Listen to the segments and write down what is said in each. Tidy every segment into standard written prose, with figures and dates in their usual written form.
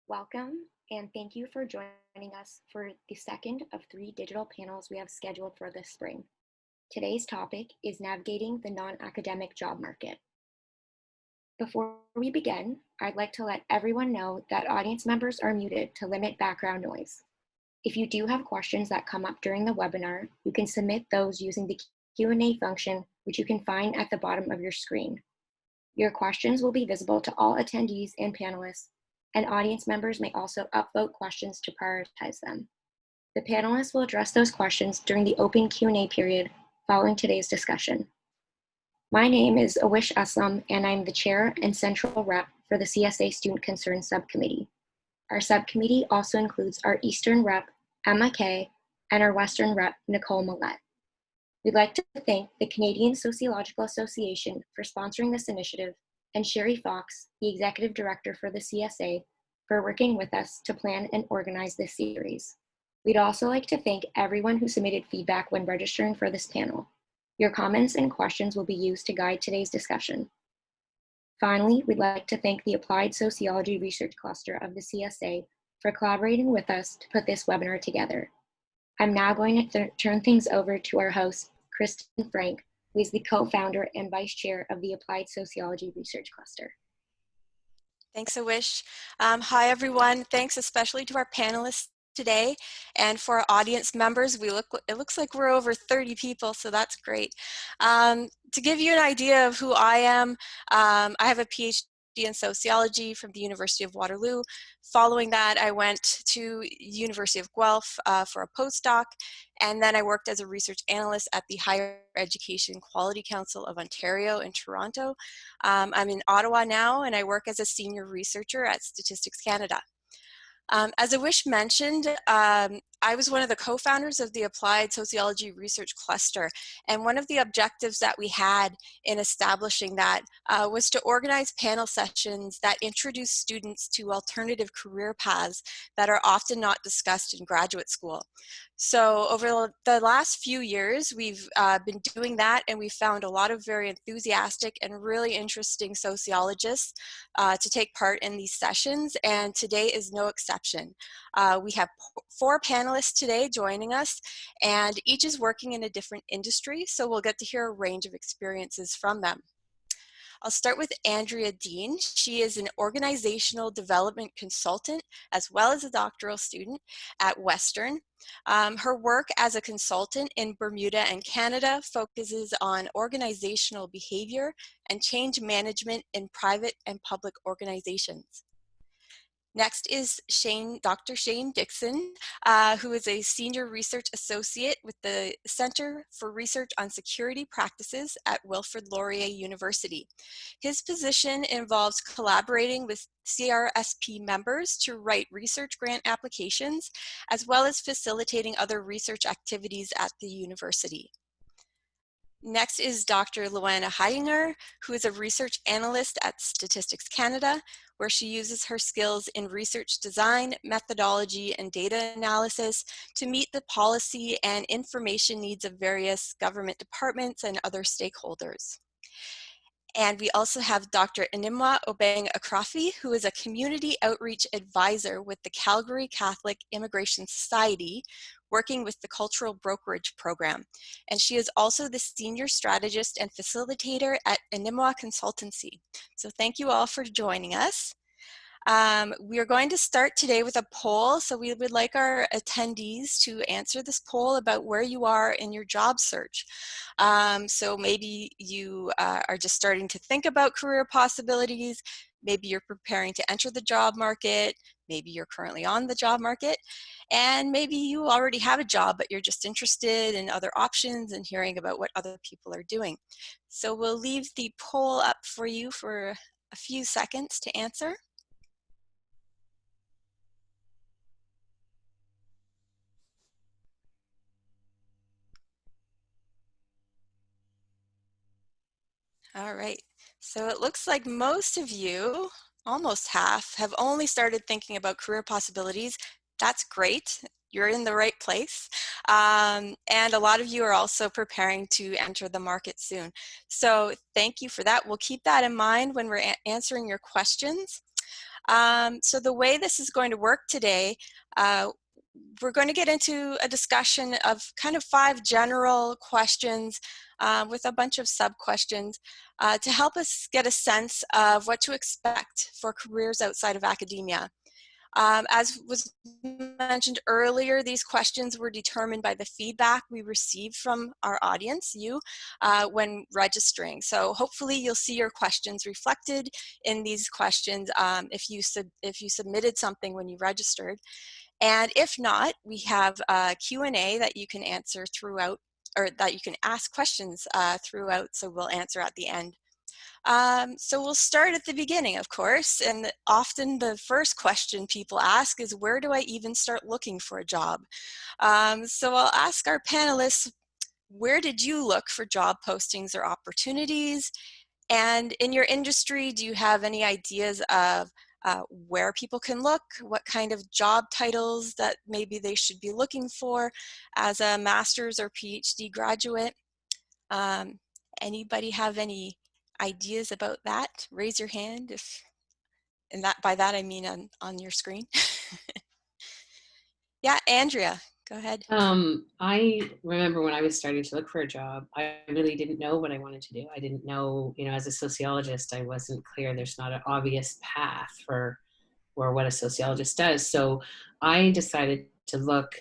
Welcome, and thank you for joining us for the second of 3 digital panels we have scheduled for this spring. Today's topic is navigating the non-academic job market. Before we begin, I'd like to let everyone know that audience members are muted to limit background noise. If you do have questions that come up during the webinar, you can submit those using the Q&A function, which you can find at the bottom of your screen. Your questions will be visible to all attendees and panelists, and audience members may also upvote questions to prioritize them. The panelists will address those questions during the open Q&A period following today's discussion. My name is Awish Aslam, and I'm the chair and central rep for the CSA Student Concerns Subcommittee. Our subcommittee also includes our Eastern rep, Emma Kay, and our Western rep, Nicole Millette. We'd like to thank the Canadian Sociological Association for sponsoring this initiative, and Sherry Fox, the Executive Director for the CSA, for working with us to plan and organize this series. We'd also like to thank everyone who submitted feedback when registering for this panel. Your comments and questions will be used to guide today's discussion. Finally, we'd like to thank the Applied Sociology Research Cluster of the CSA for collaborating with us to put this webinar together. I'm now going to turn things over to our host, Kristyn Frank, who is the co-founder and vice chair of the Applied Sociology Research Cluster. Thanks, Awish. Hi, everyone. Thanks especially to our panelists today, and for our audience members. It looks like we're over 30 people, so that's great. To give you an idea of who I am, I have a PhD in sociology from the University of Waterloo. Following that, I went to University of Guelph for a postdoc, and then I worked as a research analyst at the Higher Education Quality Council of Ontario in Toronto. I'm in Ottawa now, and I work as a senior researcher at Statistics Canada. As Awish mentioned, I was one of the co-founders of the Applied Sociology Research Cluster, and one of the objectives that we had in establishing that was to organize panel sessions that introduce students to alternative career paths that are often not discussed in graduate school. So over the last few years, we've been doing that, and we found a lot of very enthusiastic and really interesting sociologists to take part in these sessions, and today is no exception. We have 4 panelists today joining us, and each is working in a different industry, so we'll get to hear a range of experiences from them. I'll start with Andrea Dean. She is an organizational development consultant as well as a doctoral student at Western. Her work as a consultant in Bermuda and Canada focuses on organizational behavior and change management in private and public organizations. Next is Dr. Shane Dixon, who is a senior research associate with the Center for Research on Security Practices at Wilfrid Laurier University. His position involves collaborating with CRSP members to write research grant applications, as well as facilitating other research activities at the university. Next is Dr. Luana Heidinger, who is a research analyst at Statistics Canada, where she uses her skills in research design, methodology, and data analysis to meet the policy and information needs of various government departments and other stakeholders. And we also have Dr. Inimwa Obeng Akrafi, who is a community outreach advisor with the Calgary Catholic Immigration Society, working with the Cultural Brokerage Program. And she is also the senior strategist and facilitator at Inimwa Consultancy. So thank you all for joining us. We are going to start today with a poll, so we would like our attendees to answer this poll about where you are in your job search. So maybe you are just starting to think about career possibilities, maybe you're preparing to enter the job market, maybe you're currently on the job market, and maybe you already have a job, but you're just interested in other options and hearing about what other people are doing. So we'll leave the poll up for you for a few seconds to answer. All right, so it looks like most of you, almost half, have only started thinking about career possibilities. That's great, you're in the right place. And a lot of you are also preparing to enter the market soon. So thank you for that. We'll keep that in mind when we're answering your questions. So the way this is going to work today, we're going to get into a discussion of kind of 5 general questions with a bunch of sub-questions to help us get a sense of what to expect for careers outside of academia. As was mentioned earlier, these questions were determined by the feedback we received from our audience, you, when registering. So hopefully you'll see your questions reflected in these questions if you submitted something when you registered. And if not, we have a Q&A that you can answer throughout, or that you can ask questions throughout, so we'll answer at the end. So we'll start at the beginning, of course, and often the first question people ask is, where do I even start looking for a job? So I'll ask our panelists, where did you look for job postings or opportunities? And in your industry, do you have any ideas of where people can look, what kind of job titles that maybe they should be looking for as a master's or PhD graduate? Anybody have any ideas about that? Raise your hand if, and that by that I mean on your screen. Yeah, Andrea, go ahead. I remember when I was starting to look for a job, I really didn't know what I wanted to do. I didn't know, as a sociologist, I wasn't clear. There's not an obvious path for what a sociologist does. So I decided to look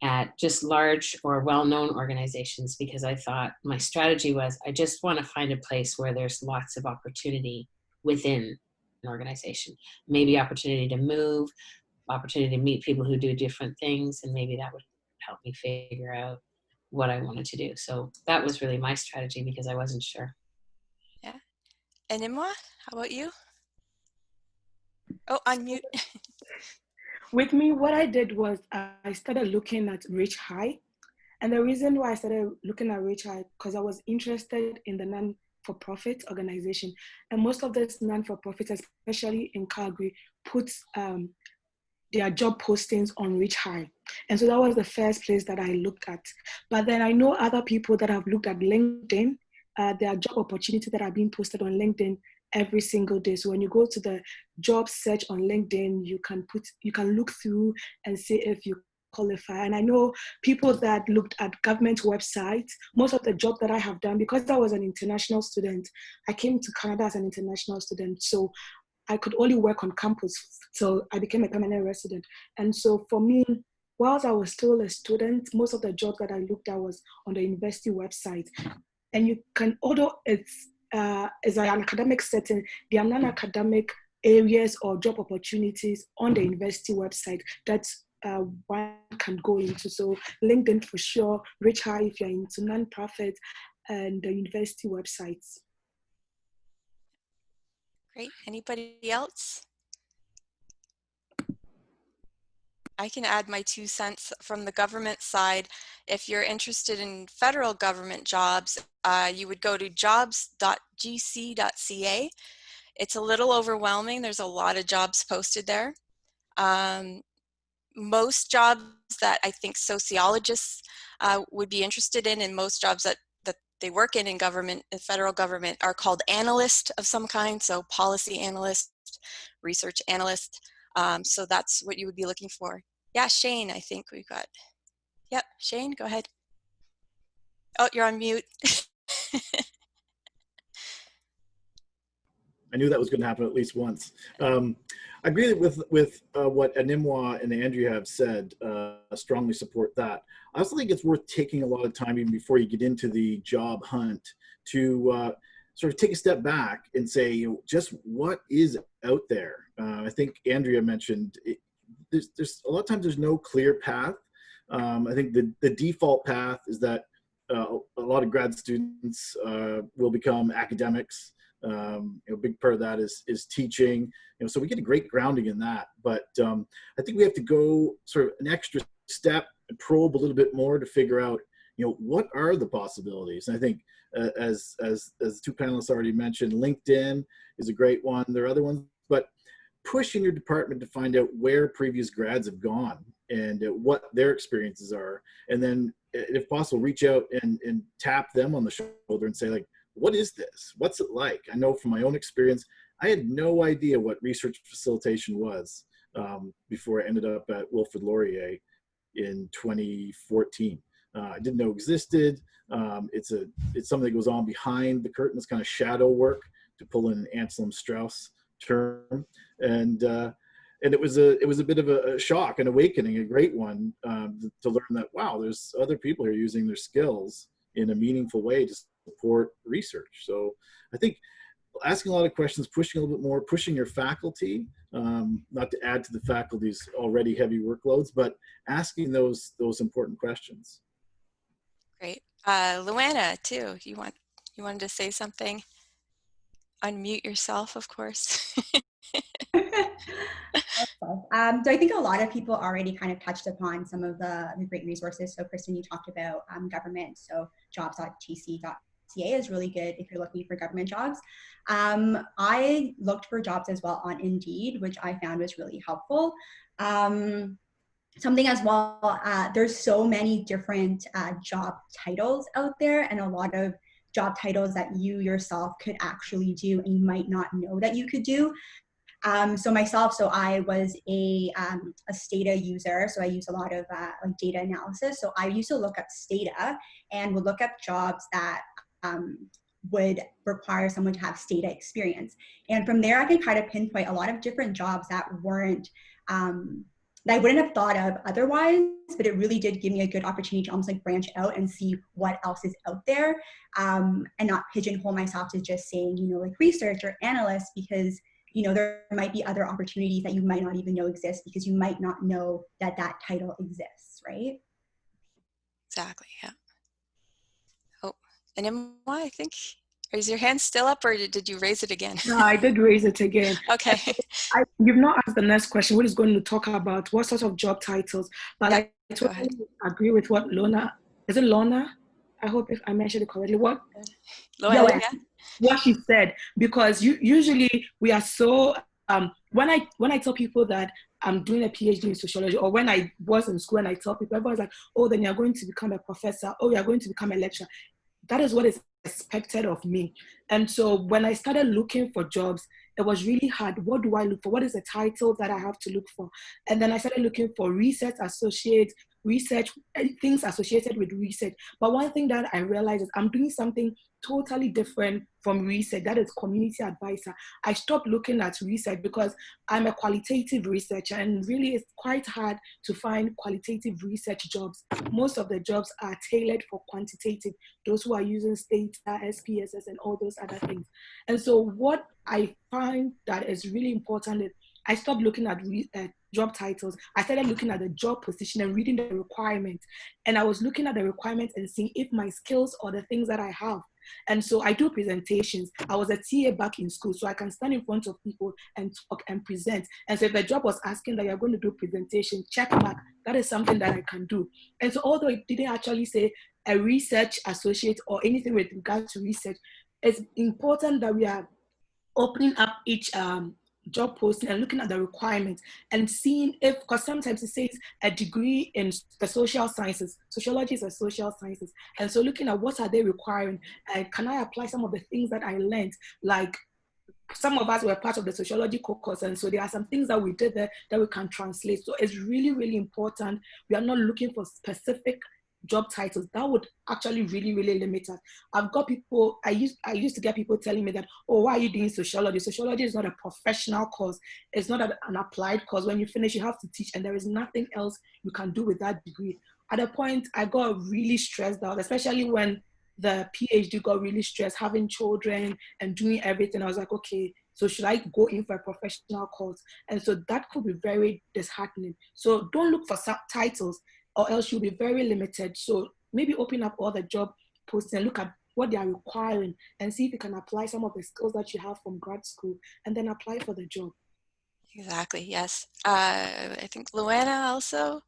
at just large or well-known organizations because I thought my strategy was I just want to find a place where there's lots of opportunity within an organization. Maybe opportunity to move, opportunity to meet people who do different things, and maybe that would help me figure out what I wanted to do. So that was really my strategy because I wasn't sure. Yeah. And Imwa, how about you? Oh, unmute. With me, what I did was I started looking at Reach High. And the reason why I started looking at Reach High, because I was interested in the non-for-profit organization. And most of these non-for-profits, especially in Calgary, put their job postings on Reach High. And so that was the first place that I looked at. But then I know other people that have looked at LinkedIn. There are job opportunities that are being posted on LinkedIn every single day. So when you go to the job search on LinkedIn, you can look through and see if you qualify. And I know people that looked at government websites. Most of the job that I have done, because I was an international student, I came to Canada as an international student. So I could only work on campus till I became a permanent resident. And so for me, whilst I was still a student, most of the jobs that I looked at was on the university website. And you can, although it's an academic setting, there are non-academic areas or job opportunities on the university website that one can go into. So LinkedIn for sure, Reach High if you're into non-profit, and the university websites. Great. Anybody else? I can add my 2 cents from the government side. If you're interested in federal government jobs, you would go to jobs.gc.ca. It's a little overwhelming. There's a lot of jobs posted there. Most jobs that I think sociologists would be interested in, and most jobs that they work in government, in federal government, are called analyst of some kind. So policy analyst, research analyst. So that's what you would be looking for. Yeah, Shane, I think we've got. Yep, Shane, go ahead. Oh, you're on mute. I knew that was going to happen at least once. I agree with what Animwa and Andrea have said. Strongly support that. I also think it's worth taking a lot of time, even before you get into the job hunt, to sort of take a step back and say, just what is out there? I think Andrea mentioned there's a lot of times there's no clear path. I think the default path is that a lot of grad students will become academics. A big part of that is teaching, so we get a great grounding in that. But I think we have to go sort of an extra step and probe a little bit more to figure out, what are the possibilities. And I think as the 2 panelists already mentioned, LinkedIn is a great one. There are other ones, but push in your department to find out where previous grads have gone and what their experiences are. And then if possible, reach out and tap them on the shoulder and say, like, what is this? What's it like? I know from my own experience, I had no idea what research facilitation was before I ended up at Wilfrid Laurier in 2014. I didn't know existed. It's something that goes on behind the curtain. It's kind of shadow work, to pull in an Anselm Strauss term, and it was a bit of a shock, an awakening, a great one, to learn that, wow, there's other people who are using their skills in a meaningful way to support research. So I think asking a lot of questions, pushing a little bit more, pushing your faculty, not to add to the faculty's already heavy workloads, but asking those important questions. Great. Luana, too, you wanted to say something? Unmute yourself, of course. So I think a lot of people already kind of touched upon some of the great resources. So Kristyn, you talked about government. So jobs.tc.ca is really good if you're looking for government jobs. I looked for jobs as well on Indeed, which I found was really helpful. Something as well, there's so many different job titles out there, and a lot of job titles that you yourself could actually do and you might not know that you could do. So I was a Stata user, so I use a lot of like data analysis. So I used to look up Stata and would look up jobs that would require someone to have Stata experience. And from there, I can kind of pinpoint a lot of different jobs that weren't, that I wouldn't have thought of otherwise, but it really did give me a good opportunity to almost like branch out and see what else is out there, and not pigeonhole myself to just saying, you know, like research or analyst, because, you know, there might be other opportunities that you might not even know exist because you might not know that that title exists, right? Exactly, yeah. Oh, and Emma, I think, is your hand still up or did you raise it again? No, I did raise it again. Okay. You've not asked the next question. What is going to talk about? What sort of job titles? But Yep, I totally agree with what Lorna, is it Lorna? I hope if I mentioned it correctly. What? Luana, Yeah. What she said, because usually we are so, when I tell people that I'm doing a PhD in sociology, or when I was in school and I tell people, everyone's like, oh, then you're going to become a professor, oh, you're going to become a lecturer. That is what is expected of me. And so when I started looking for jobs, it was really hard. What do I look for? What is the title that I have to look for? And then I started looking for research associate, research, things associated with research. But one thing that I realized is I'm doing something totally different from research. That is community advisor. I stopped looking at research because I'm a qualitative researcher, and really it's quite hard to find qualitative research jobs. Most of the jobs are tailored for quantitative, those who are using Stata, SPSS, and all those other things. And so what I find that is really important is I stopped looking at job titles. I started looking at the job position and reading the requirements. And I was looking at the requirements and seeing if my skills or the things that I have. And so I do presentations. I was a TA back in school, so I can stand in front of people and talk and present. And so if the job was asking that you're going to do presentation, check mark, that is something that I can do. And so although it didn't actually say a research associate or anything with regard to research, it's important that we are opening up each job posting and looking at the requirements and seeing if, because sometimes it says a degree in the social sciences, sociology is a social sciences. And so looking at what are they requiring, can I apply some of the things that I learned, like some of us were part of the sociology caucus, and so there are some things that we did there that we can translate. So it's really, really important. We are not looking for specific job titles. That would actually really, really limit us. I've got people, I used to get people telling me that, oh, why are you doing sociology? Sociology is not a professional course. It's not an applied course. When you finish, you have to teach, and there is nothing else you can do with that degree. At a point, I got really stressed out, especially when the PhD got really stressed, having children and doing everything. I was like, okay, so should I go in for a professional course? And so that could be very disheartening. So don't look for subtitles, or else you'll be very limited. So maybe open up all the job posts and look at what they are requiring and see if you can apply some of the skills that you have from grad school and then apply for the job. Exactly, yes. I think Luana also.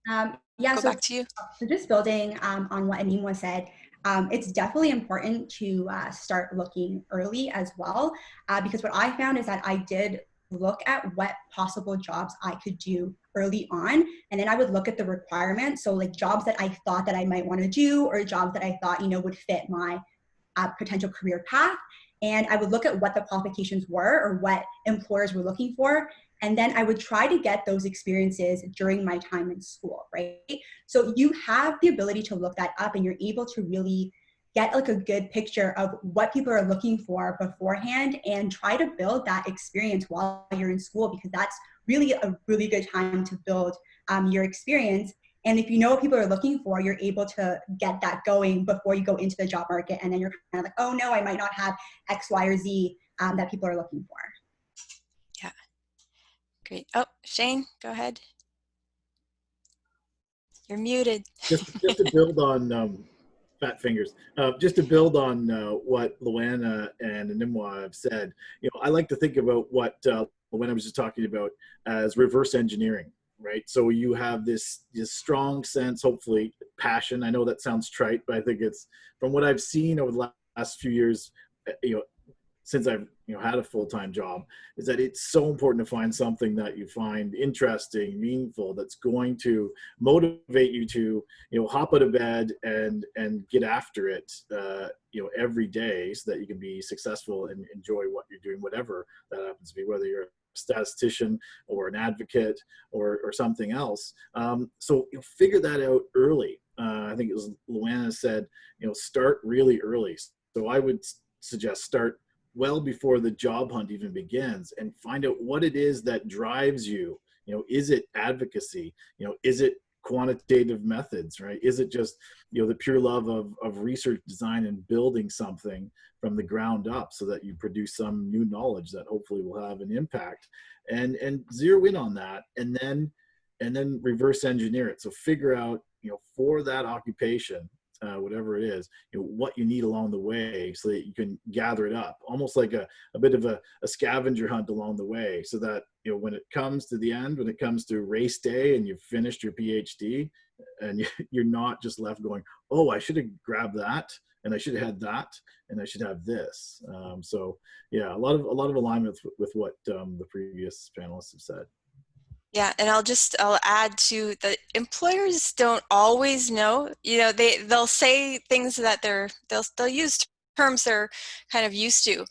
Yeah, Go back to you. So just building on what Anima said, it's definitely important to start looking early as well, because what I found is that I did look at what possible jobs I could do early on, and then I would look at the requirements. So like jobs that I thought that I might want to do, or jobs that I thought, you know, would fit my potential career path. and I would look at what the qualifications were or what employers were looking for. And then I would try to get those experiences during my time in school, right? So you have the ability to look that up, and you're able to really get like a good picture of what people are looking for beforehand, and try to build that experience while you're in school, because that's really a really good time to build your experience. And if you know what people are looking for, you're able to get that going before you go into the job market. And then you're kind of like, oh no, I might not have X, Y, or Z that people are looking for. Yeah, great. Oh, Shane, go ahead. You're muted. Just to build on fat fingers, just to build on what Luana and Nimwa have said, I like to think about what Luana was just talking about as reverse engineering. Right, so you have this strong sense, hopefully passion. I know that sounds trite, but I think it's, from what I've seen over the last few years, since I've had a full-time job, is that it's so important to find something that you find interesting, meaningful, that's going to motivate you to hop out of bed and get after it every day, so that you can be successful and enjoy what you're doing, whatever that happens to be, whether you're statistician or an advocate or something else. So figure that out early. I think it was Luana said, start really early. So I would suggest start well before the job hunt even begins, and find out what it is that drives you. Is it advocacy? Is it quantitative methods, right? Is it just, the pure love of research design and building something from the ground up, so that you produce some new knowledge that hopefully will have an impact, and zero in on that, and then reverse engineer it. So figure out, for that occupation, whatever it is, what you need along the way, so that you can gather it up, almost like a bit of a scavenger hunt along the way, so that when it comes to the end, when it comes to race day and you've finished your PhD, and you're not just left going, oh, I should have grabbed that, and I should have had that, and I should have this. So yeah, a lot of alignment with what the previous panelists have said. Yeah, and I'll add to the employers don't always know. They'll say things that they'll use terms they're kind of used to,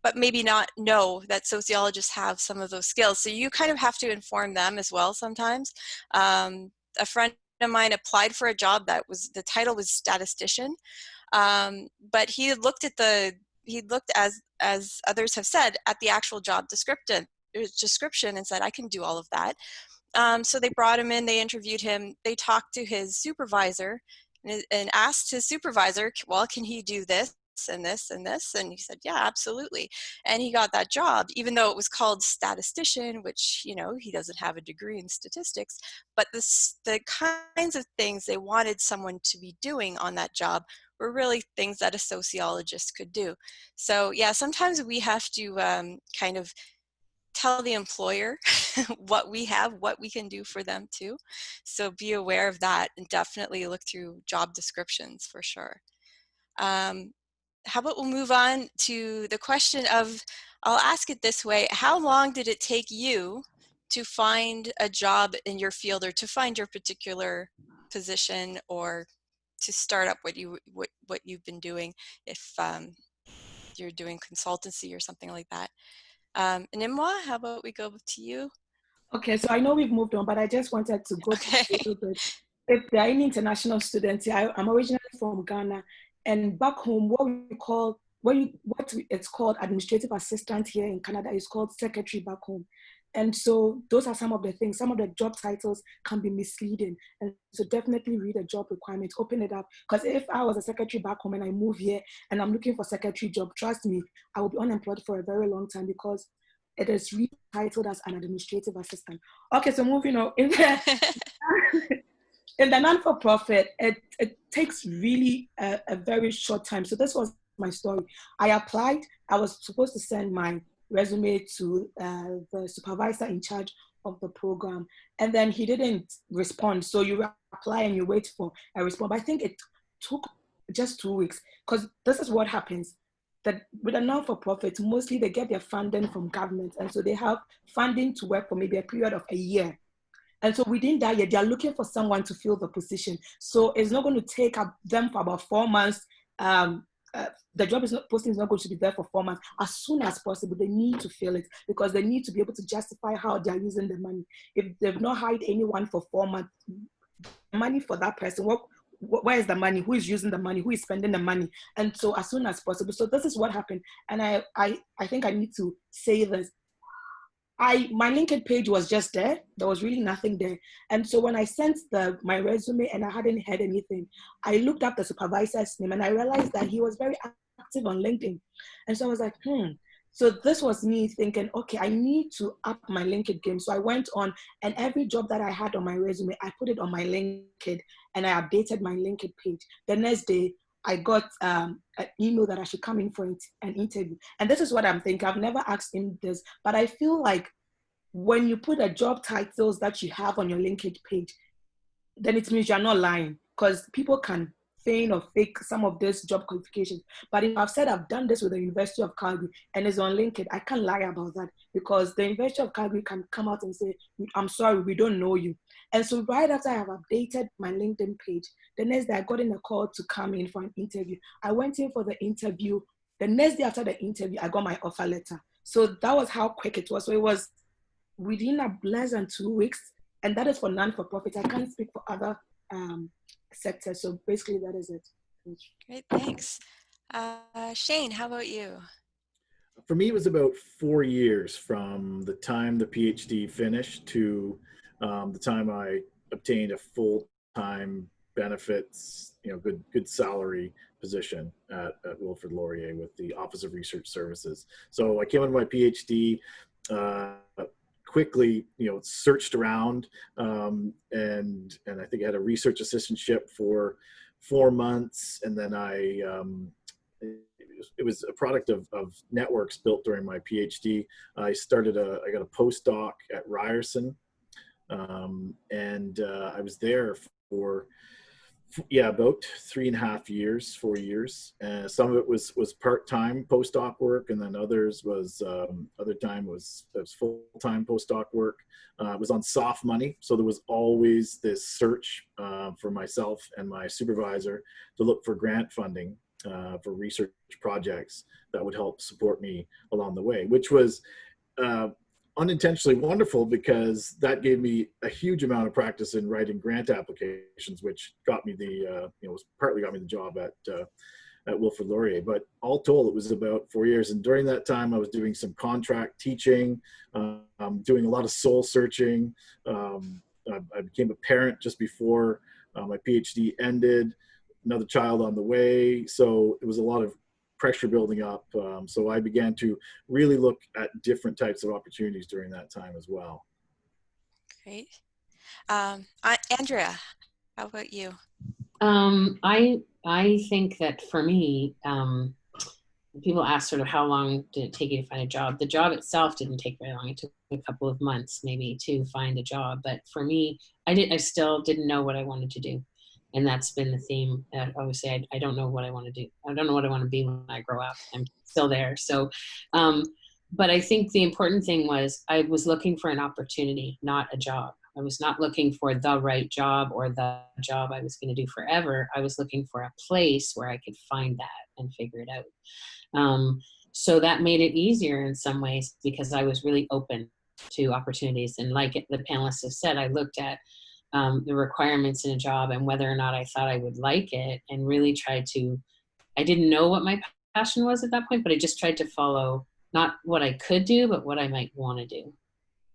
but maybe not know that sociologists have some of those skills. So you kind of have to inform them as well sometimes. A friend of mine applied for a job that the title was statistician, but he looked as others have said, at the actual job description and said, I can do all of that. So they brought him in, they interviewed him, they talked to his supervisor and asked his supervisor, well, can he do this and this and this? And he said, yeah, absolutely. And he got that job, even though it was called statistician, which, he doesn't have a degree in statistics, but the kinds of things they wanted someone to be doing on that job were really things that a sociologist could do. So yeah, sometimes we have to kind of tell the employer what we have, what we can do for them too. So be aware of that, and definitely look through job descriptions for sure. How about we'll move on to the question of, I'll ask it this way, how long did it take you to find a job in your field, or to find your particular position, or to start up what you've been doing, if you're doing consultancy or something like that? Nimwa, how about we go to you? Okay, so I know we've moved on, but I just wanted to go to a little bit. If there are any international students, I'm originally from Ghana, and back home, what it's called administrative assistant here in Canada is called secretary back home. And so those are some of the things. Some of the job titles can be misleading. And so definitely read the job requirements, open it up. Because if I was a secretary back home and I move here and I'm looking for a secretary job, trust me, I will be unemployed for a very long time, because it is retitled as an administrative assistant. Okay, so moving on. In the non-for-profit, it takes really a very short time. So this was my story. I applied. I was supposed to send my resume to the supervisor in charge of the program, and then he didn't respond. So you apply and you wait for a response. But I think it took just 2 weeks, because this is what happens. That with a non-for-profit, mostly they get their funding from government, and so they have funding to work for maybe a period of a year. And so within that year, they are looking for someone to fill the position. So it's not going to take them for about 4 months the job posting is not going to be there for 4 months. As soon as possible, they need to fill it because they need to be able to justify how they're using the money. If they've not hired anyone for 4 months, money for that person, where is the money? Who is using the money? Who is spending the money? And so as soon as possible. So this is what happened. And I think I need to say this. My LinkedIn page was just there. There was really nothing there. And so when I sent my resume and I hadn't heard anything, I looked up the supervisor's name and I realized that he was very active on LinkedIn. And so I was like, So this was me thinking, okay, I need to up my LinkedIn game. So I went on, and every job that I had on my resume, I put it on my LinkedIn and I updated my LinkedIn page. The next day, I got an email that I should come in for an interview. And this is what I'm thinking. I've never asked him this, but I feel like when you put the job titles that you have on your LinkedIn page, then it means you're not lying, because people can feign or fake some of this job qualifications. But if I've said I've done this with the University of Calgary and it's on LinkedIn, I can't lie about that, because the University of Calgary can come out and say, I'm sorry, we don't know you. And so right after I have updated my LinkedIn page, the next day I got in a call to come in for an interview. I went in for the interview. The next day after the interview, I got my offer letter. So that was how quick it was. So it was within less than 2 weeks. And that is for non-for-profit. I can't speak for other sectors. So basically that is it. Great, thanks. Shane, how about you? For me, it was about 4 years from the time the PhD finished to the time I obtained a full-time benefits, good salary position at Wilfrid Laurier with the Office of Research Services. So I came into my PhD, quickly, searched around, and I think I had a research assistantship for 4 months, and then it was a product of networks built during my PhD. I got a postdoc at Ryerson, and I was there for about 3.5 years, 4 years. Some of it was part-time postdoc work, and then others was other time was full-time postdoc work. It was on soft money, so there was always this search for myself and my supervisor to look for grant funding for research projects that would help support me along the way, which was unintentionally wonderful, because that gave me a huge amount of practice in writing grant applications, which got me partly got me the job at Wilfrid Laurier. But all told, it was about 4 years. And during that time, I was doing some contract teaching, doing a lot of soul searching. I became a parent just before my PhD ended, another child on the way. So it was a lot of pressure building up. So I began to really look at different types of opportunities during that time as well. Great. Andrea, how about you? I think that for me, people ask sort of how long did it take you to find a job? The job itself didn't take very long. It took a couple of months maybe to find a job. But for me, I still didn't know what I wanted to do. And that's been the theme. Obviously, I don't know what I want to do. I don't know what I want to be when I grow up. I'm still there. So, but I think the important thing was I was looking for an opportunity, not a job. I was not looking for the right job or the job I was going to do forever. I was looking for a place where I could find that and figure it out. So that made it easier in some ways, because I was really open to opportunities. And like the panelists have said, I looked at the requirements in a job and whether or not I thought I would like it, and really tried to, I didn't know what my passion was at that point, but I just tried to follow not what I could do, but what I might want to do.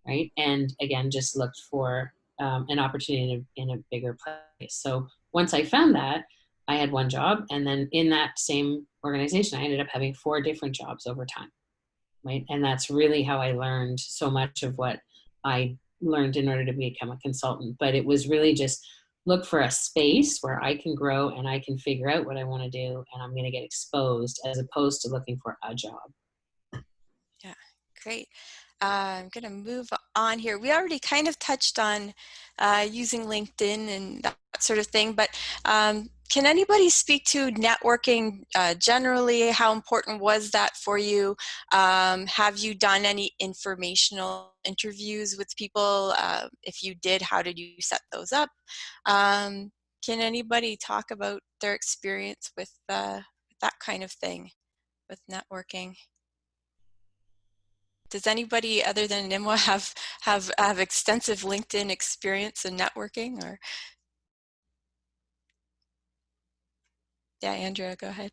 Right. And again, just looked for an opportunity in a bigger place. So once I found that, I had one job, and then in that same organization, I ended up having 4 different jobs over time. Right. And that's really how I learned so much of what I learned in order to become a consultant. But it was really just look for a space where I can grow and I can figure out what I want to do, and I'm going to get exposed, as opposed to looking for a job. Yeah, great. I'm going to move on here. We already kind of touched on using LinkedIn and that sort of thing, but can anybody speak to networking generally? How important was that for you? Have you done any informational interviews with people? If you did, how did you set those up? Can anybody talk about their experience with that kind of thing with networking. Does anybody other than Nimwa have extensive LinkedIn experience in networking? Or yeah, Andrea, go ahead.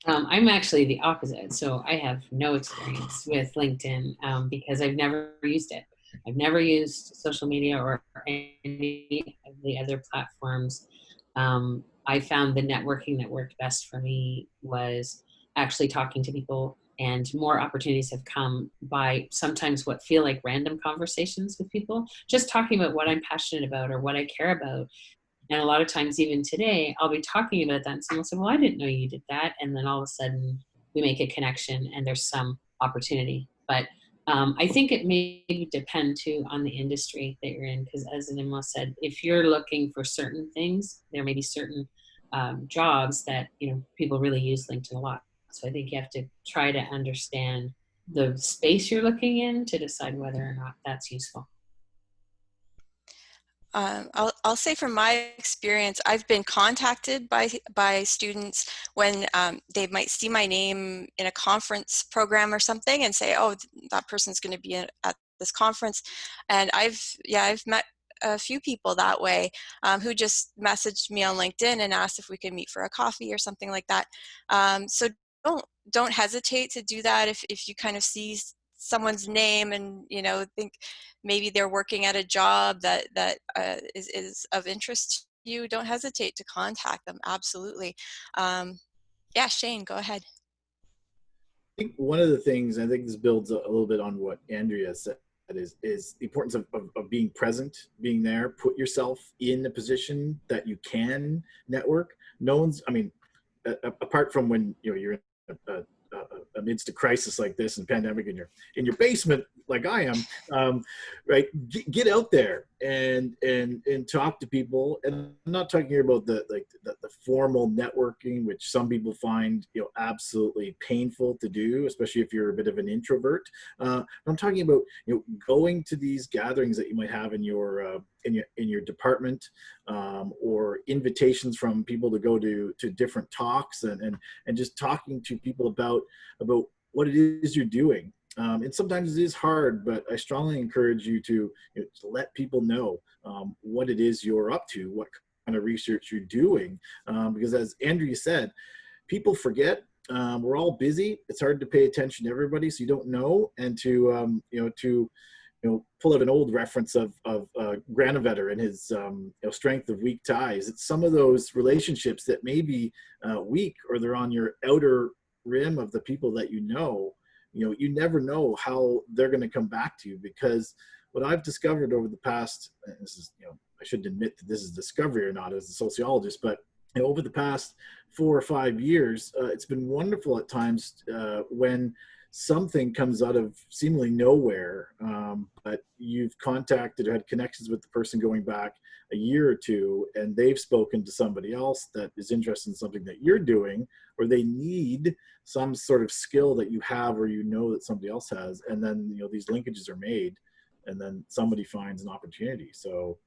I'm actually the opposite. So I have no experience with LinkedIn because I've never used it. I've never used social media or any of the other platforms. I found the networking that worked best for me was actually talking to people, and more opportunities have come by sometimes what feel like random conversations with people, just talking about what I'm passionate about or what I care about. And a lot of times, even today, I'll be talking about that and someone will say, well, I didn't know you did that. And then all of a sudden we make a connection and there's some opportunity. But I think it may depend too on the industry that you're in, because as Nimwa said, if you're looking for certain things, there may be certain jobs that, you know, people really use LinkedIn a lot. So I think you have to try to understand the space you're looking in to decide whether or not that's useful. I'll say from my experience, I've been contacted by students when they might see my name in a conference program or something and say, oh, that person's going to be at this conference. And I've met a few people that way who just messaged me on LinkedIn and asked if we could meet for a coffee or something like that. So don't hesitate to do that if you kind of see someone's name and, you know, think maybe they're working at a job that is of interest to you. Don't hesitate to contact them. Absolutely. Yeah, Shane, go ahead. I think one of the things, I think this builds a little bit on what Andrea said, is the importance of being present, being there, put yourself in a position that you can network. No one's, I mean, apart from when, you know, you're in amidst a crisis like this and pandemic in your basement like I am, right? Get out there and talk to people. And I'm not talking here about the formal networking, which some people find, you know, absolutely painful to do, especially if you're a bit of an introvert. I'm talking about, you know, going to these gatherings that you might have in your department, or invitations from people to go to different talks and just talking to people about what it is you're doing. And sometimes it is hard, but I strongly encourage you to, you know, to let people know what it is you're up to, what kind of research you're doing. Because as Andrea said, people forget. We're all busy. It's hard to pay attention to everybody, so you don't know. And to pull out an old reference of Granovetter and his strength of weak ties. It's some of those relationships that may be weak, or they're on your outer rim of the people that you know. You never know how they're going to come back to you, because what I've discovered over the past, and this is, you know, I shouldn't admit that this is discovery or not as a sociologist, but you know, over the past 4 or 5 years, it's been wonderful at times when something comes out of seemingly nowhere, but you've contacted or had connections with the person going back a year or two, and they've spoken to somebody else that is interested in something that you're doing, or they need some sort of skill that you have or you know that somebody else has, and then, you know, these linkages are made, and then somebody finds an opportunity. So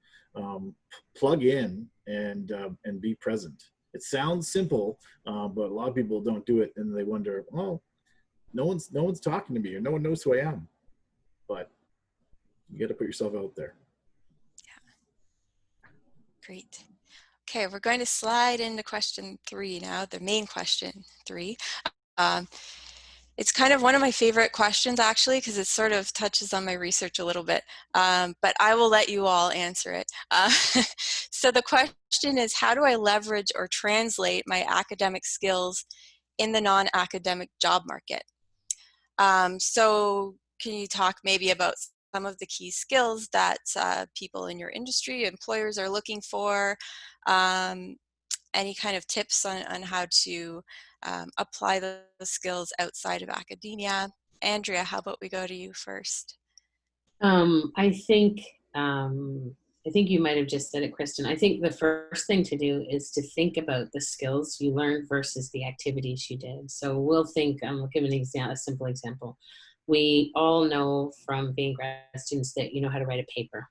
plug in and be present. It sounds simple, but a lot of people don't do it, and they wonder, oh, no one's talking to me, or no one knows who I am. But you got to put yourself out there. Yeah. Great. Okay, we're going to slide into question 3 now, the main question 3. It's kind of one of my favorite questions, actually, because it sort of touches on my research a little bit, but I will let you all answer it. So the question is, how do I leverage or translate my academic skills in the non-academic job market? So can you talk maybe about some of the key skills that people in your industry, employers are looking for? Any kind of tips on how to apply the skills outside of academia? Andrea, how about we go to you first? I think you might have just said it, Kristyn. I think the first thing to do is to think about the skills you learned versus the activities you did. So we'll think, I'll give an example, a simple example. We all know from being grad students that you know how to write a paper.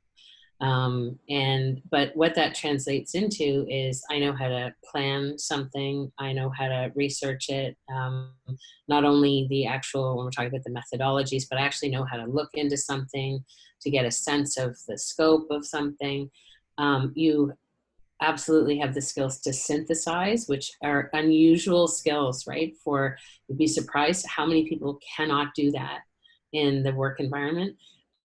But what that translates into is I know how to plan something, I know how to research it, not only the actual, when we're talking about the methodologies, but I actually know how to look into something to get a sense of the scope of something. You absolutely have the skills to synthesize, which are unusual skills, right? You'd be surprised how many people cannot do that in the work environment.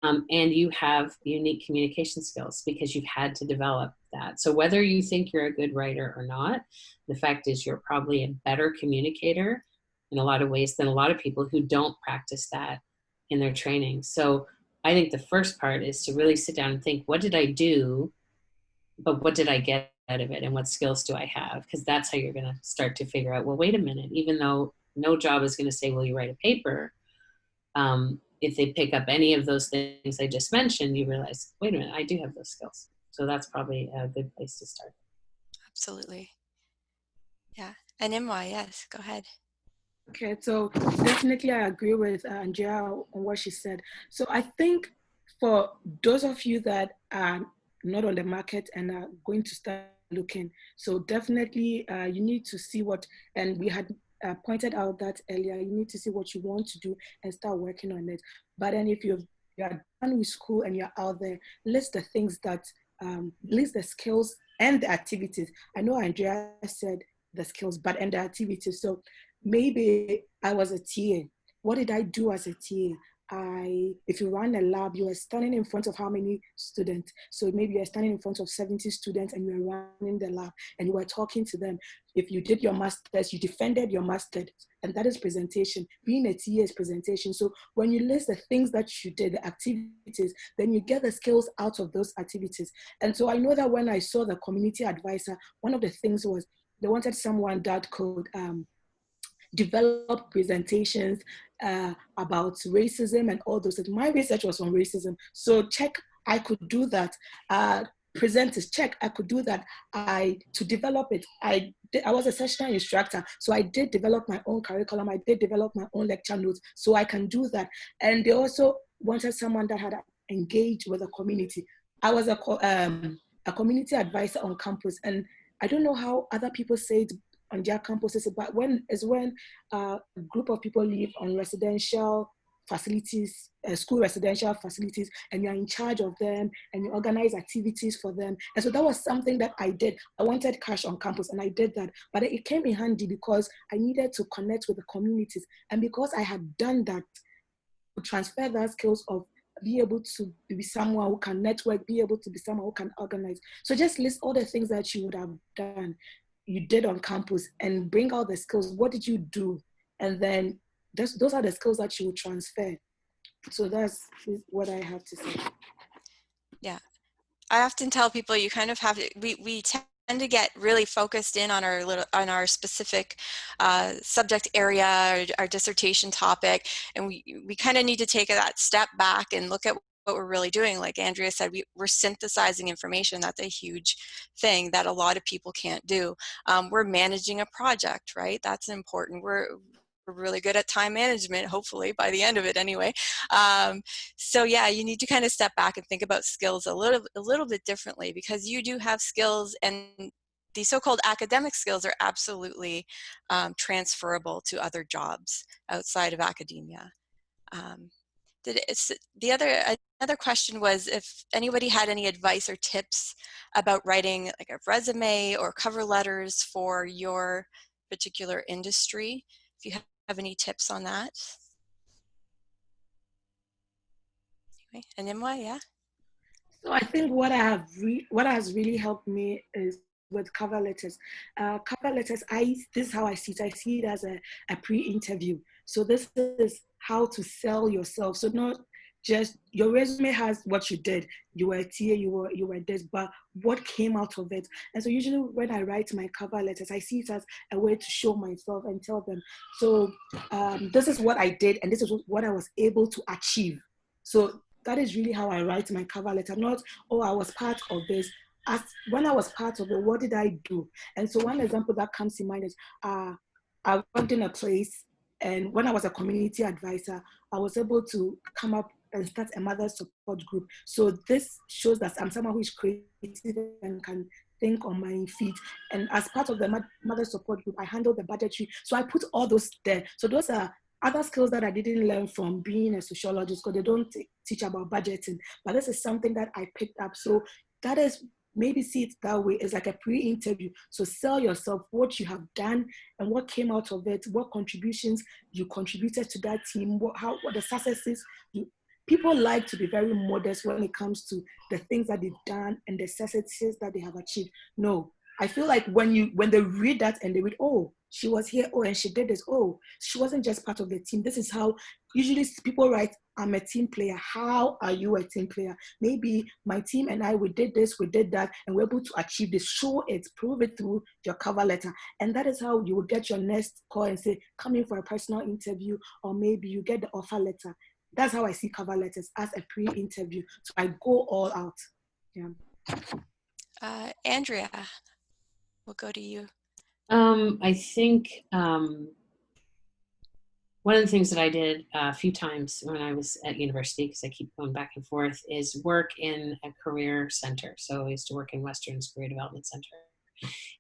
And you have unique communication skills because you've had to develop that. So whether you think you're a good writer or not, the fact is you're probably a better communicator in a lot of ways than a lot of people who don't practice that in their training. So I think the first part is to really sit down and think, what did I do, but what did I get out of it, and what skills do I have? Because that's how you're going to start to figure out, well, wait a minute, even though no job is going to say, will you write a paper? If they pick up any of those things I just mentioned, you realize, wait a minute, I do have those skills. So that's probably a good place to start. Absolutely. Yeah. And Imwa, yes, go ahead. Okay, so definitely I agree with Andrea on what she said. So I think for those of you that are not on the market and are going to start looking, so definitely you need to see what, and we had pointed out that earlier, you need to see what you want to do and start working on it. But then if you're done with school and you're out there, list the things that, list the skills and the activities. I know Andrea said the skills, but and the activities. So maybe I was a TA. What did I do as a TA? If you run a lab, you are standing in front of how many students? So maybe you're standing in front of 70 students and you are running the lab and you are talking to them. If you did your master's, you defended your master's, and that is presentation. Being a TA is presentation. So when you list the things that you did, the activities, then you get the skills out of those activities. And so I know that when I saw the community advisor, one of the things was they wanted someone that could develop presentations about racism and all those things. My research was on racism. So check, I could do that. Presenters, check, I could do that. To develop it, I was a sessional instructor. So I did develop my own curriculum. I did develop my own lecture notes. So I can do that. And they also wanted someone that had engaged with the community. I was a community advisor on campus. And I don't know how other people say it on their campuses, but when a group of people live on residential facilities, school residential facilities, and you're in charge of them and you organize activities for them. And so that was something that I did. I wanted cash on campus and I did that, but it came in handy because I needed to connect with the communities. And because I had done that, to transfer that skills of be able to be someone who can network, be able to be someone who can organize. So just list all the things that you would have done, you did on campus, and bring out the skills. What did you do? And then those are the skills that you would transfer. So that's what I have to say. Yeah, I often tell people you kind of have to, we tend to get really focused in on our specific subject area, our dissertation topic, and we kind of need to take that step back and look at what we're really doing. Like Andrea said, we're synthesizing information. That's a huge thing that a lot of people can't do. We're managing a project, right? That's important. We're really good at time management, hopefully by the end of it anyway. So yeah, you need to kind of step back and think about skills a little bit differently, because you do have skills, and the so-called academic skills are absolutely transferable to other jobs outside of academia. Another question was if anybody had any advice or tips about writing like a resume or cover letters for your particular industry. If you have any tips on that. Anyway, and Imwa, yeah. So I think what has really helped me is with cover letters. Cover letters, this is how I see it. I see it as a pre-interview. So this is how to sell yourself. So not just your resume has what you did. You were a TA, you were this, but what came out of it. And so usually when I write my cover letters, I see it as a way to show myself and tell them, so this is what I did and this is what I was able to achieve. So that is really how I write my cover letter. Not, oh, I was part of this. When I was part of it, what did I do? And so one example that comes to mind is I worked in a place, and when I was a community advisor, I was able to come up and start a mother support group. So this shows that I'm someone who is creative and can think on my feet. And as part of the mother support group, I handle the budgetary. So I put all those there. So those are other skills that I didn't learn from being a sociologist, because they don't teach about budgeting. But this is something that I picked up. So that is, maybe see it that way. It's like a pre-interview. So sell yourself, what you have done and what came out of it, what contributions you contributed to that team, what the successes. People like to be very modest when it comes to the things that they've done and the successes that they have achieved. No, I feel like when they read that and they read, oh, she was here, oh, and she did this, oh, she wasn't just part of the team. This is how usually people write, I'm a team player. How are you a team player? Maybe my team and I, we did this, we did that, and we're able to achieve this. Show it, prove it through your cover letter. And that is how you will get your next call and say, come in for a personal interview, or maybe you get the offer letter. That's how I see cover letters, as a pre-interview. So I go all out. Yeah. Andrea, we'll go to you. I think one of the things that I did a few times when I was at university, because I keep going back and forth, is work in a career center. So I used to work in Western's Career Development Center.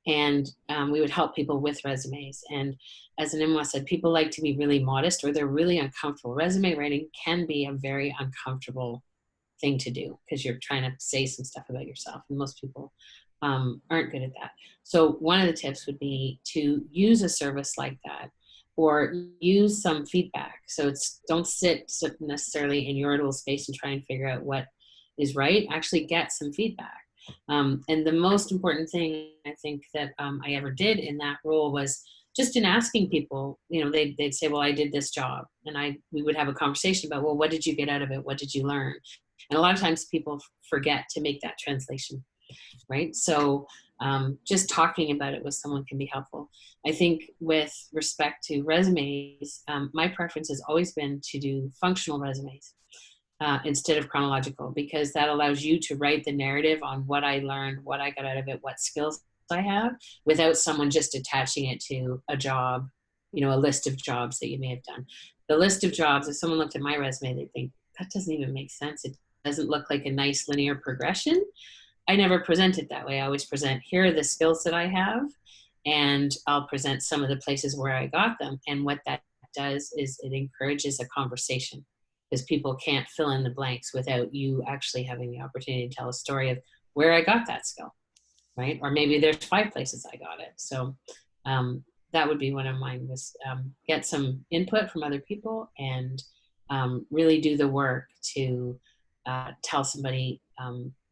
And we would help people with resumes. And as Animwa said, people like to be really modest, or they're really uncomfortable. Resume writing can be a very uncomfortable thing to do, because you're trying to say some stuff about yourself, and most people aren't good at that. So one of the tips would be to use a service like that, or use some feedback. So don't sit necessarily in your little space and try and figure out what is right. Actually get some feedback. And the most important thing I think that I ever did in that role was just in asking people, they'd say, well, I did this job, and we would have a conversation about, well, what did you get out of it? What did you learn? And a lot of times people forget to make that translation, right? So just talking about it with someone can be helpful. I think with respect to resumes, my preference has always been to do functional resumes instead of chronological, because that allows you to write the narrative on what I learned, what I got out of it, what skills I have, without someone just attaching it to a job, a list of jobs that you may have done. The list of jobs, if someone looked at my resume, they'd think, that doesn't even make sense. It doesn't look like a nice linear progression. I never present it that way. I always present, here are the skills that I have, and I'll present some of the places where I got them. And what that does is it encourages a conversation, because people can't fill in the blanks without you actually having the opportunity to tell a story of where I got that skill, right? Or maybe there's 5 places I got it. So that would be one of mine, was get some input from other people, and really do the work to tell somebody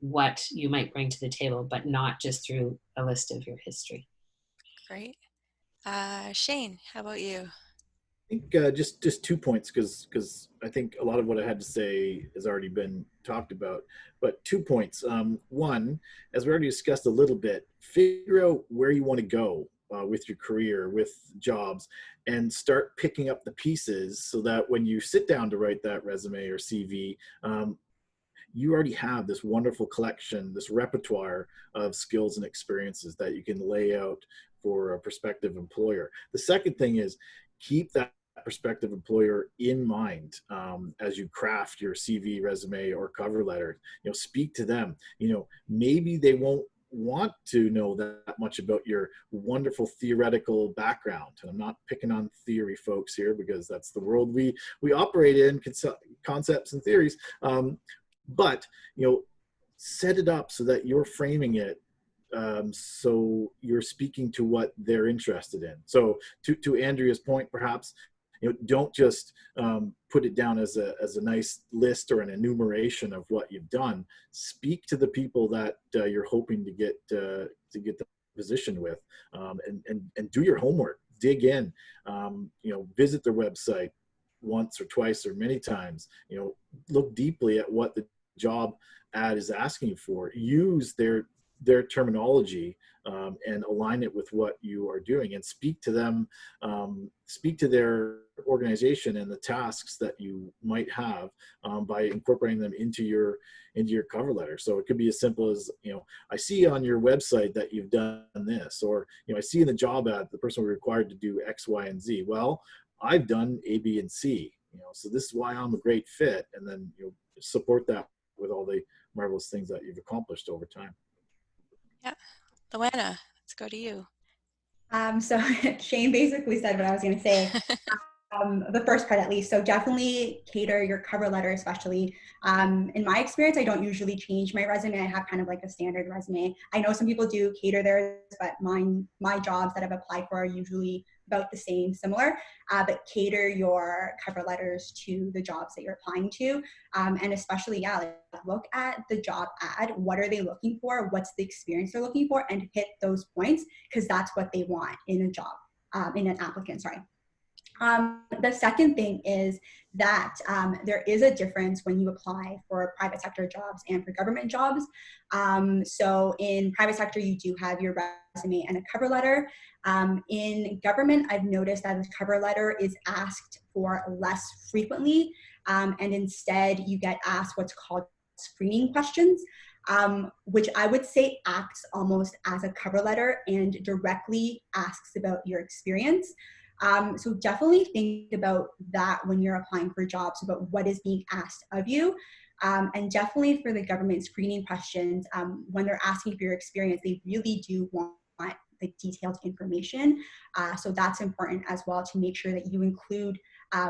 what you might bring to the table, but not just through a list of your history. Great. Shane, how about you? I think just 2 points, because I think a lot of what I had to say has already been talked about, but 2 points. One, as we already discussed a little bit, figure out where you want to go with your career, with jobs, and start picking up the pieces so that when you sit down to write that resume or CV, you already have this wonderful collection, this repertoire of skills and experiences that you can lay out for a prospective employer. The second thing is, keep that prospective employer in mind as you craft your CV, resume, or cover letter. Speak to them. Maybe they won't want to know that much about your wonderful theoretical background. And I'm not picking on theory folks here, because that's the world we operate in, concepts and theories. But set it up so that you're framing it so you're speaking to what they're interested in. So to Andrea's point, perhaps, don't just put it down as a nice list or an enumeration of what you've done. Speak to the people that you're hoping to get the position with, and do your homework. Dig in. Visit their website once or twice or many times. Look deeply at what the job ad is asking for. Use their terminology and align it with what you are doing, and speak to them, speak to their organization and the tasks that you might have by incorporating them into your cover letter. So it could be as simple as, I see on your website that you've done this, or, I see in the job ad the person was required to do X, Y, and Z. Well, I've done A, B, and C. So this is why I'm a great fit, and then support that with all the marvelous things that you've accomplished over time. Yeah, Luana, let's go to you. So Shane basically said what I was going to say. The first part at least. So definitely cater your cover letter, especially. In my experience, I don't usually change my resume. I have kind of like a standard resume. I know some people do cater theirs, but my jobs that I've applied for are usually about the same, similar. But cater your cover letters to the jobs that you're applying to. And especially, look at the job ad. What are they looking for? What's the experience they're looking for? And hit those points, because that's what they want in a job, in an applicant, sorry. The second thing is that there is a difference when you apply for private sector jobs and for government jobs. So in private sector, you do have your resume and a cover letter. In government, I've noticed that the cover letter is asked for less frequently, and instead you get asked what's called screening questions, which I would say acts almost as a cover letter and directly asks about your experience. So definitely think about that when you're applying for jobs, about what is being asked of you. And definitely for the government screening questions, when they're asking for your experience, they really do want the detailed information. So that's important as well, to make sure that you include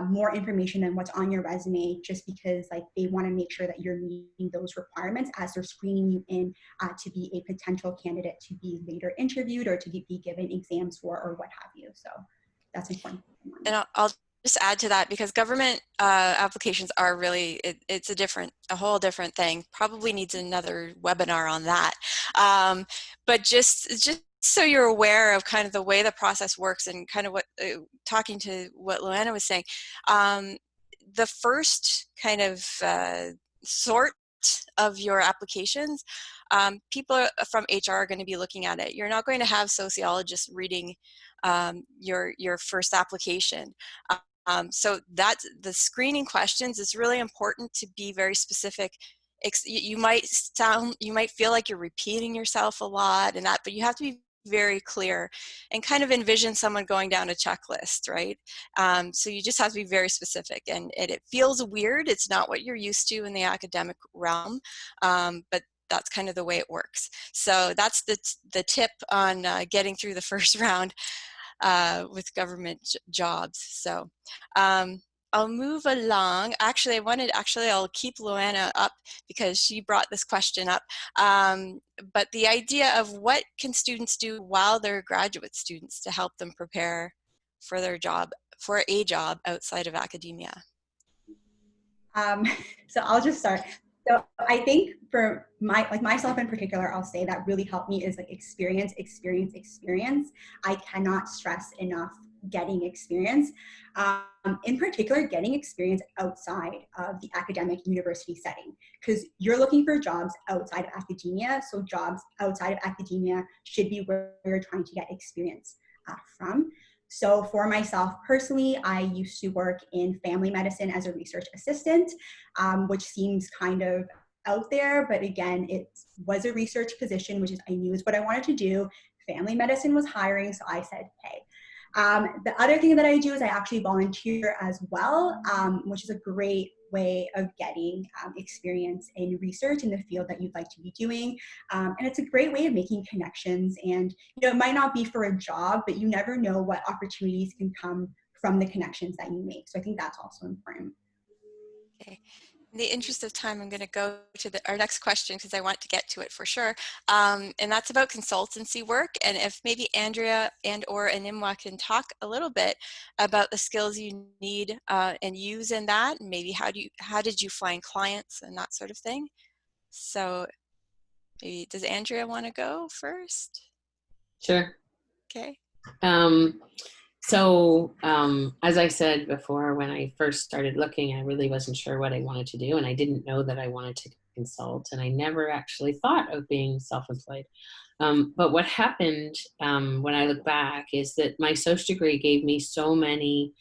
more information than what's on your resume, just because they want to make sure that you're meeting those requirements as they're screening you in to be a potential candidate to be later interviewed or to be given exams for, or what have you. So that's important. And I'll just add to that, because government applications are really, it's a whole different thing. Probably needs another webinar on that. But just so you're aware of kind of the way the process works, and kind of what, talking to what Luana was saying, the first kind of sort of your applications, people from HR are going to be looking at it. You're not going to have sociologists reading your first application. So that's the screening questions. It's really important to be very specific. You might feel like you're repeating yourself a lot and that, but you have to be very clear and kind of envision someone going down a checklist, right? So you just have to be very specific, and it feels weird. It's not what you're used to in the academic realm, but that's kind of the way it works. So that's the tip on getting through the first round with government jobs. So I'll move along. Actually, I'll keep Luana up because she brought this question up. But the idea of what can students do while they're graduate students to help them prepare for their job, for a job outside of academia? So I'll just start. So I think for myself in particular, I'll say that really helped me is experience. I cannot stress enough getting experience. In particular, getting experience outside of the academic university setting, because you're looking for jobs outside of academia. So jobs outside of academia should be where you're trying to get experience from. So for myself personally, I used to work in family medicine as a research assistant, which seems kind of out there, but again, it was a research position, which I knew is what I wanted to do. Family medicine was hiring, so I said, hey. The other thing that I do is I actually volunteer as well, which is a great way of getting experience in research in the field that you'd like to be doing. And it's a great way of making connections. And it might not be for a job, but you never know what opportunities can come from the connections that you make. So I think that's also important. Okay. In the interest of time, I'm going to go to our next question because I want to get to it for sure. And that's about consultancy work. And if maybe Andrea and or Animwa can talk a little bit about the skills you need and use in that, and maybe how did you find clients and that sort of thing. So maybe, does Andrea want to go first? Sure. Okay. So as I said before, when I first started looking, I really wasn't sure what I wanted to do, and I didn't know that I wanted to consult, and I never actually thought of being self-employed. But what happened when I look back is that my Soc degree gave me so many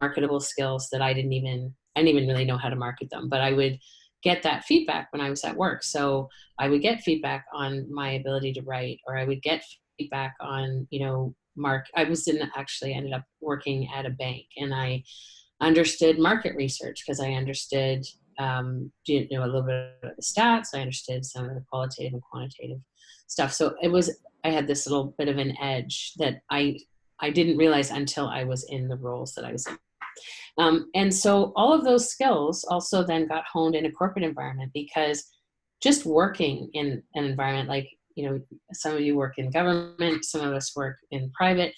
marketable skills that I didn't even really know how to market them, but I would get that feedback when I was at work. So I would get feedback on my ability to write, or I would get feedback on, I ended up working at a bank, and I understood market research because I understood, a little bit of the stats. I understood some of the qualitative and quantitative stuff. So I had this little bit of an edge that I didn't realize until I was in the roles that I was in. And so all of those skills also then got honed in a corporate environment, because just working in an environment like, some of you work in government, some of us work in private,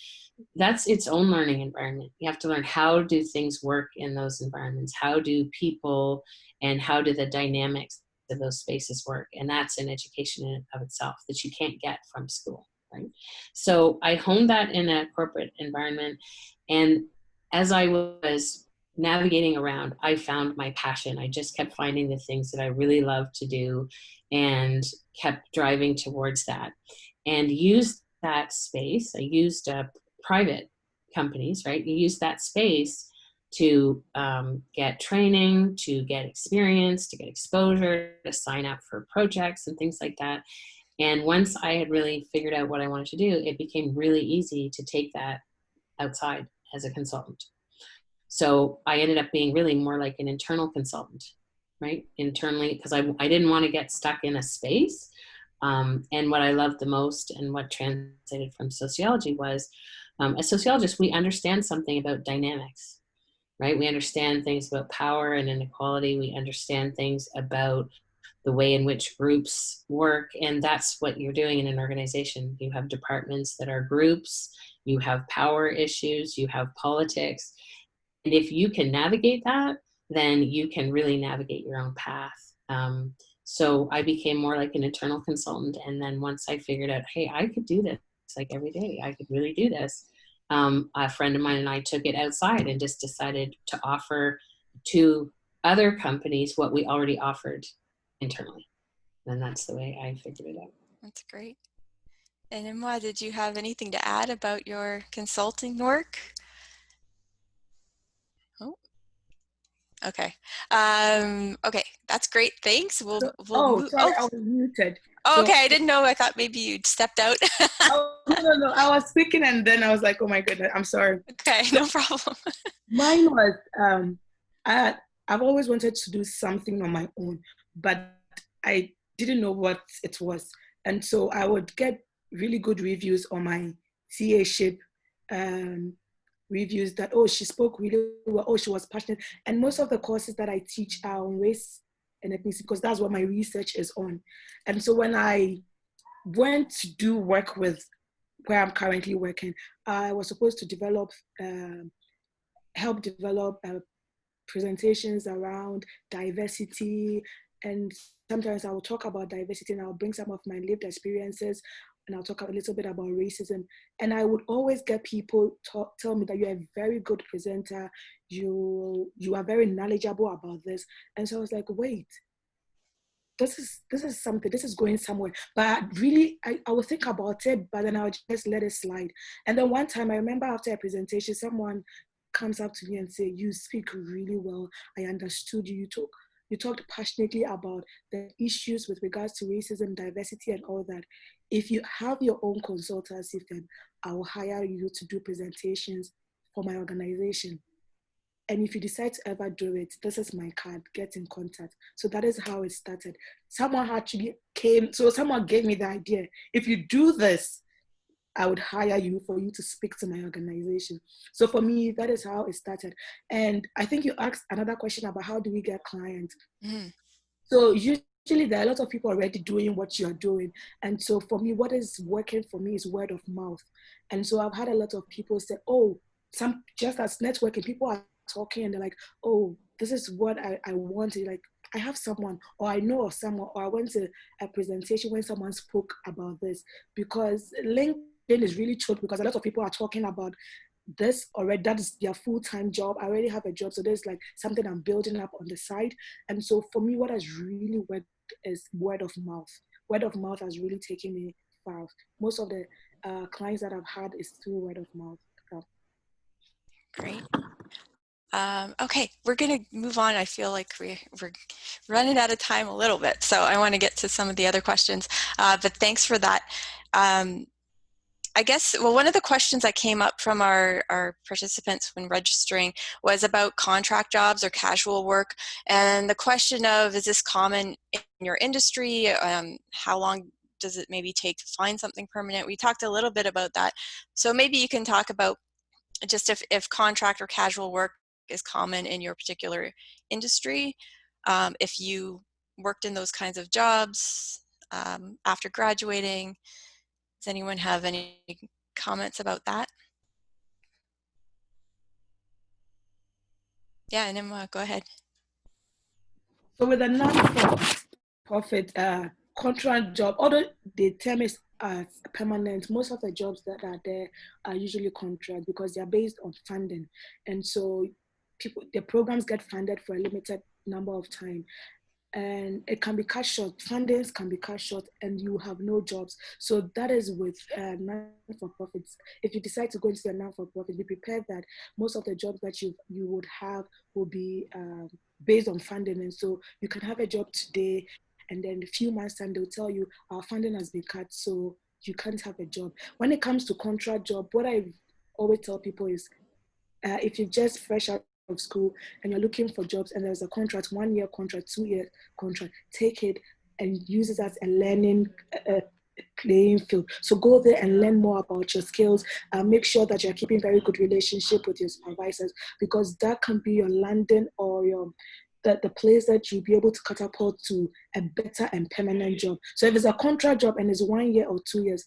that's its own learning environment. You have to learn, how do things work in those environments? How do people and how do the dynamics of those spaces work? And that's an education in and of itself that you can't get from school, right? So I honed that in a corporate environment. And as I was navigating around, I found my passion. I just kept finding the things that I really love to do and kept driving towards that, and used that space. I used private companies, right? You use that space to get training, to get experience, to get exposure, to sign up for projects and things like that. And once I had really figured out what I wanted to do, it became really easy to take that outside as a consultant. So I ended up being really more like an internal consultant, right? Internally, because I didn't want to get stuck in a space. And what I loved the most, and what translated from sociology, was as sociologists, we understand something about dynamics, right? We understand things about power and inequality. We understand things about the way in which groups work. And that's what you're doing in an organization. You have departments that are groups, you have power issues, you have politics. And if you can navigate that, then you can really navigate your own path. So I became more like an internal consultant. And then once I figured out, hey, I could do this like every day, I could really do this. A friend of mine and I took it outside and just decided to offer to other companies what we already offered internally. And that's the way I figured it out. That's great. And Emma, did you have anything to add about your consulting work? Oh, okay. Okay, that's great. Thanks. We'll move. Sorry, I was muted. Oh, okay. I didn't know. I thought maybe you'd stepped out. No. I was speaking and then I was like, oh my goodness, I'm sorry. Okay, no problem. Mine was, I've always wanted to do something on my own, but I didn't know what it was. And so I would get really good reviews on my TA-ship, reviews that, oh, she spoke really well, oh, she was passionate. And most of the courses that I teach are on race and ethnicity, because that's what my research is on. And so when I went to do work with where I'm currently working, I was supposed to help develop presentations around diversity. And sometimes I will talk about diversity and I'll bring some of my lived experiences and I'll talk a little bit about racism. And I would always get people tell me that you're a very good presenter, you are very knowledgeable about this. And so I was like, wait, this is something, this is going somewhere. But really, I would think about it, but then I would just let it slide. And then one time I remember after a presentation, someone comes up to me and say, you speak really well. I understood you. You talked passionately about the issues with regards to racism, diversity, and all that. If you have your own consultancy firm, I will hire you to do presentations for my organization. And if you decide to ever do it, this is my card, get in contact. So that is how it started. Someone gave me the idea. If you do this, I would hire you for you to speak to my organization. So for me, that is how it started. And I think you asked another question about how do we get clients? Mm. So usually there are a lot of people already doing what you're doing. And so for me, what is working for me is word of mouth. And so I've had a lot of people say, oh, just as networking, people are talking and they're like, oh, this is what I wanted. Like, I have someone, or I know of someone, or I went to a presentation when someone spoke about this, because LinkedIn is really choked because a lot of people are talking about this already. That is their full-time job. I already have a job, so there's like something I'm building up on the side. And so for me, what has really worked is word of mouth. Word of mouth has really taken me far. Most of the clients that I've had is through word of mouth. Great. Okay, we're going to move on. I feel like we're running out of time a little bit, so I want to get to some of the other questions. But thanks for that. I guess, well, one of the questions that came up from our participants when registering was about contract jobs or casual work. And the question of, is this common in your industry? How long does it maybe take to find something permanent? We talked a little bit about that. So maybe you can talk about just if contract or casual work is common in your particular industry, if you worked in those kinds of jobs after graduating. Does anyone have any comments about that? Yeah, and go ahead. So with a non-profit contract job, although the term is permanent, most of the jobs that are there are usually contract because they are based on funding, and so the programs get funded for a limited number of time. And it can be cut short. Fundings can be cut short, and you have no jobs. So that is with non-for-profits. If you decide to go into a non-for-profit, be prepared that most of the jobs that you would have will be based on funding, and so you can have a job today, and then in a few months' time they'll tell you our funding has been cut, so you can't have a job. When it comes to contract job, what I always tell people is, if you're just fresh out of school and you're looking for jobs and there's a contract, 1 year contract, 2 year contract, take it and use it as a learning playing field. So go there and learn more about your skills. Make sure that you're keeping very good relationship with your supervisors, because that can be your landing or the place that you'll be able to catapult to a better and permanent job. So if it's a contract job and it's 1 year or 2 years,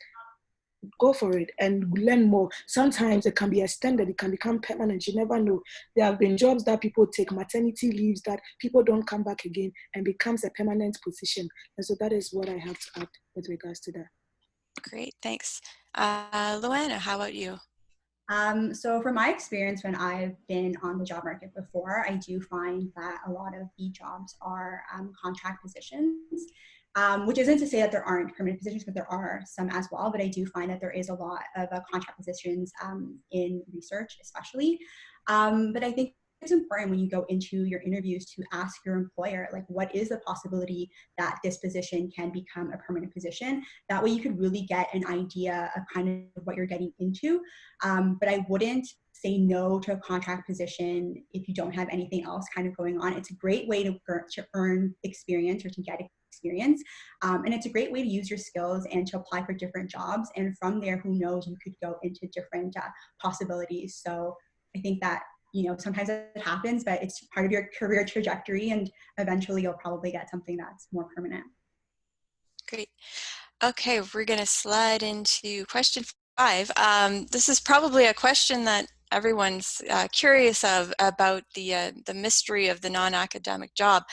go for it and learn more. Sometimes it can be extended, it can become permanent. You never know. There have been jobs that people take maternity leaves that people don't come back again and becomes a permanent position. And so that is what I have to add with regards to that. Great, thanks. Luana, how about you? So from my experience, when I've been on the job market before, I do find that a lot of the jobs are contract positions. Which isn't to say that there aren't permanent positions, but there are some as well. But I do find that there is a lot of contract positions in research, especially. But I think it's important when you go into your interviews to ask your employer, like, what is the possibility that this position can become a permanent position? That way you could really get an idea of kind of what you're getting into. But I wouldn't say no to a contract position if you don't have anything else kind of going on. It's a great way to earn experience or to get experience. And it's a great way to use your skills and to apply for different jobs. And from there, who knows, you could go into different possibilities. So I think that, sometimes it happens, but it's part of your career trajectory, and eventually you'll probably get something that's more permanent. Great. Okay, we're going to slide into question 5. This is probably a question that everyone's curious about the mystery of the non-academic job.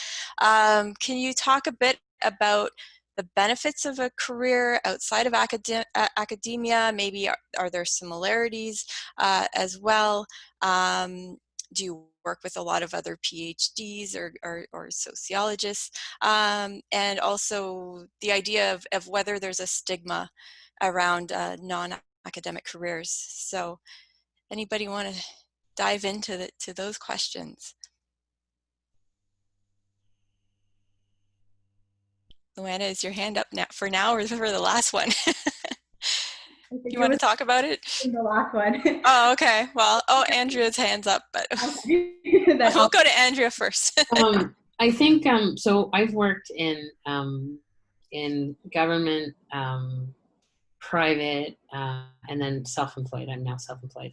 Can you talk a bit about the benefits of a career outside of academia? Maybe are there similarities as well? Do you work with a lot of other PhDs or sociologists? And also the idea of whether there's a stigma around non-academic careers. So anybody want to dive into those questions? Luana, is your hand up now for the last one? Do you want to talk about it? The last one. Oh, okay. Well, Andrea's hand's up, but Okay. we'll go to Andrea first. I think so. I've worked in government, private, and then self-employed. I'm now self-employed,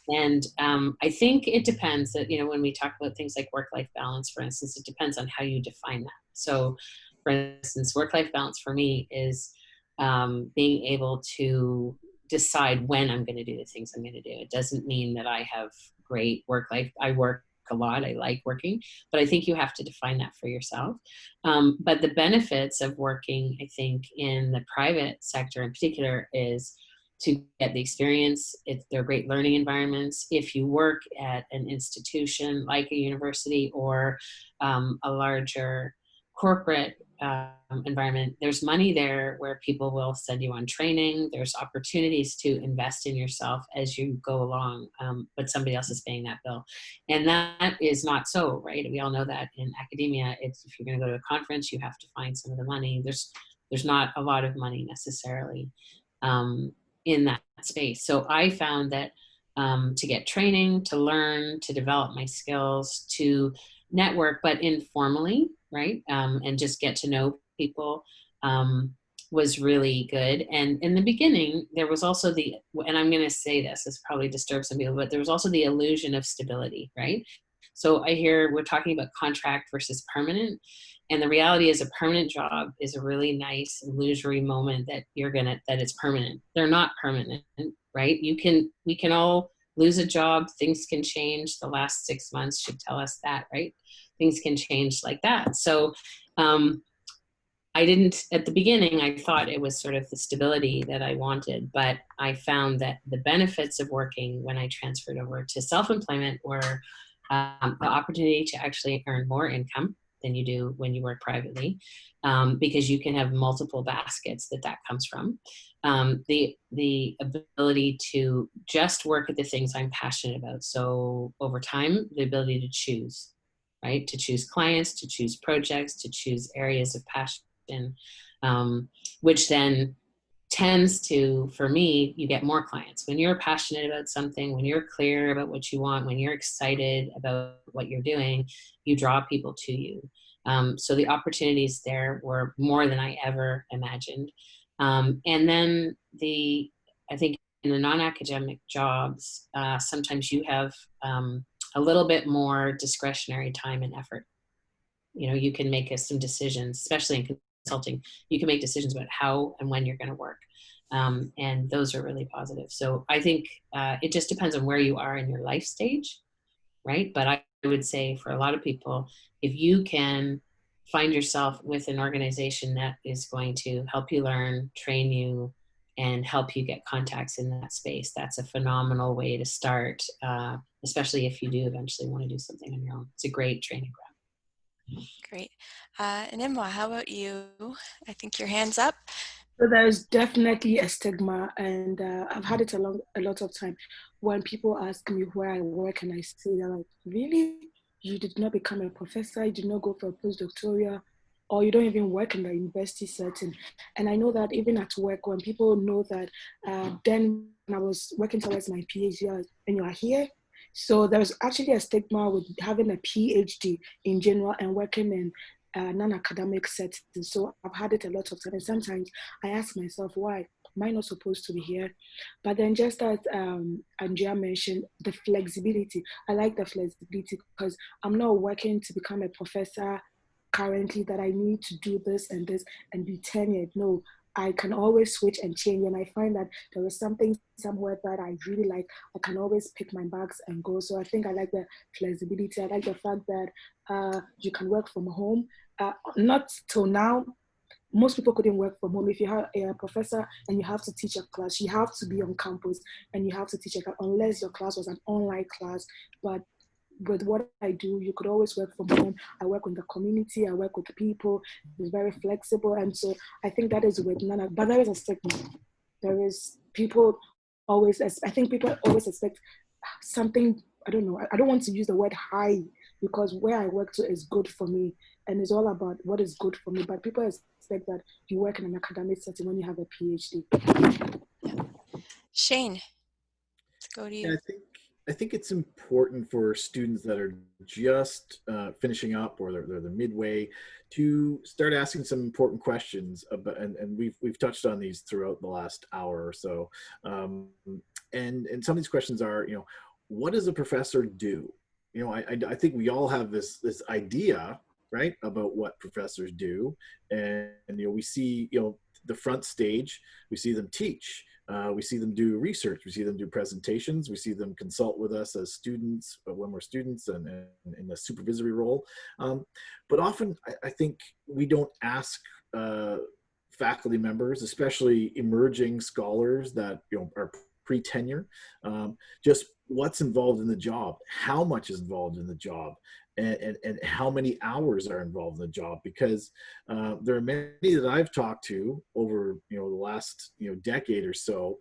and I think it depends. That when we talk about things like work-life balance, for instance, it depends on how you define that. So, for instance, work-life balance for me is being able to decide when I'm going to do the things I'm going to do. It doesn't mean that I have great work life. I work a lot. I like working, but I think you have to define that for yourself. But the benefits of working, I think, in the private sector in particular is to get the experience. They're great learning environments. If you work at an institution like a university or a larger corporate environment, there's money there where people will send you on training. There's opportunities to invest in yourself as you go along, but somebody else is paying that bill. And that is not so, right? We all know that in academia, if you're going to go to a conference, you have to find some of the money. There's not a lot of money necessarily. in that space. So I found that to get training, to learn, to develop my skills, to network, but informally, right? And just get to know people was really good. And in the beginning, there was also and I'm going to say this probably disturbs some people, but there was also the illusion of stability, right? So I hear we're talking about contract versus permanent. And the reality is a permanent job is a really nice illusory moment that that it's permanent. They're not permanent, right? We can all lose a job. Things can change. The last 6 months should tell us that, right? Things can change like that. So I didn't, at the beginning, I thought it was sort of the stability that I wanted, but I found that the benefits of working when I transferred over to self-employment were the opportunity to actually earn more income than you do when you work privately, because you can have multiple baskets that comes from. The ability to just work at the things I'm passionate about. So over time, the ability to choose, right? To choose clients, to choose projects, to choose areas of passion, which then tends to, for me, you get more clients. When you're passionate about something, when you're clear about what you want, when you're excited about what you're doing, you draw people to you. So the opportunities there were more than I ever imagined. And then I think in the non-academic jobs, sometimes you have a little bit more discretionary time and effort. You know, you can make some decisions, especially in consulting, you can make decisions about how and when you're going to work. And those are really positive. So I think it just depends on where you are in your life stage, right? But I would say for a lot of people, if you can find yourself with an organization that is going to help you learn, train you, and help you get contacts in that space, that's a phenomenal way to start, especially if you do eventually want to do something on your own. It's a great training ground. Great. And Imwa, how about you? I think your hand's up. So there's definitely a stigma, and I've had it a lot of time when people ask me where I work, and I say, they're like, really? You did not become a professor, you did not go for a postdoctoral, or you don't even work in the university setting. And I know that even at work, when people know that, then when I was working towards my PhD, and you are here, so there's actually a stigma with having a PhD in general and working in non-academic settings. So I've had it a lot of times. And sometimes I ask myself, why am I not supposed to be here? But then just as Andrea mentioned, the flexibility. I like the flexibility because I'm not working to become a professor currently that I need to do this and be tenured. No, I can always switch and change. And I find that there is something somewhere that I really like. I can always pick my bags and go. So I think I like the flexibility. I like the fact that you can work from home. Not till now, most people couldn't work from home. If you have a professor and you have to teach a class, you have to be on campus and you have to teach a class, unless your class was an online class. But with what I do, you could always work from home. I work with the community, I work with the people. It's very flexible. And so I think that is with none of, but there is a stigma. There is people always, I think people always expect something, I don't know, I don't want to use the word high because where I work to is good for me and it's all about what is good for me. But people expect that you work in an academic setting when you have a PhD. Yeah. Shane, let's go to you. Yeah, I think it's important for students that are just finishing up or they're the midway to start asking some important questions about, and we've touched on these throughout the last hour or so. And some of these questions are, what does a professor do? I think we all have this idea, right, about what professors do, and we see the front stage, we see them teach. We see them do research, we see them do presentations, we see them consult with us as students when we're students and in a supervisory role. But often I think we don't ask faculty members, especially emerging scholars that are pre-tenure, just what's involved in the job, how much is involved in the job, and how many hours are involved in the job, because there are many that I've talked to over the last decade or so,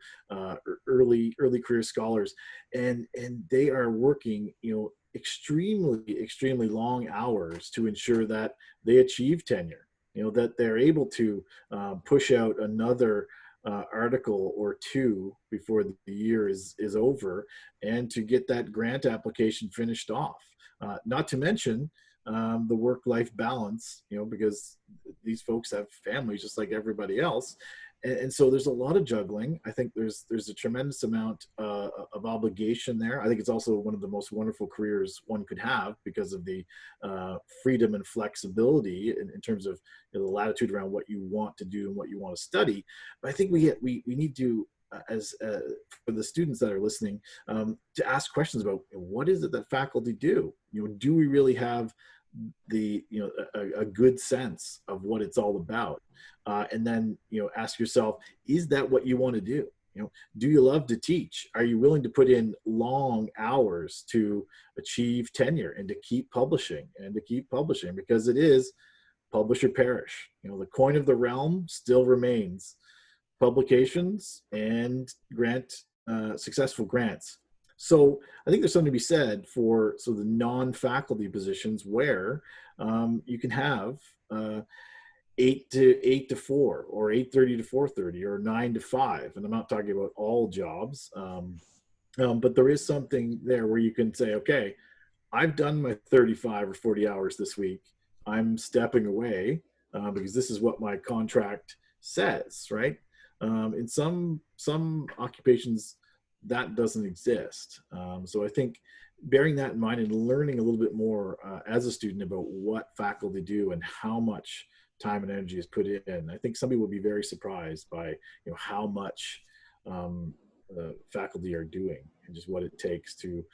early career scholars, and they are working extremely long hours to ensure that they achieve tenure, that they're able to push out another article or two before the year is over, and to get that grant application finished off. Not to mention the work-life balance, because these folks have families just like everybody else. And so there's a lot of juggling. I think there's a tremendous amount of obligation there. I think it's also one of the most wonderful careers one could have because of the freedom and flexibility in terms of the latitude around what you want to do and what you want to study. But I think we need to, for the students that are listening, to ask questions about what is it that faculty do? Do we really have a good sense of what it's all about? And then, ask yourself, is that what you want to do? Do you love to teach? Are you willing to put in long hours to achieve tenure and to keep publishing because it is publish or perish. The coin of the realm still remains publications and successful grants. So I think there's something to be said for the non-faculty positions where you can have 8 to 4 or 8:30 to 4:30 or 9 to 5. And I'm not talking about all jobs, but there is something there where you can say, okay, I've done my 35 or 40 hours this week. I'm stepping away because this is what my contract says, right? In some occupations, that doesn't exist. So I think bearing that in mind and learning a little bit more as a student about what faculty do and how much time and energy is put in, I think some people will be very surprised by how much faculty are doing and just what it takes to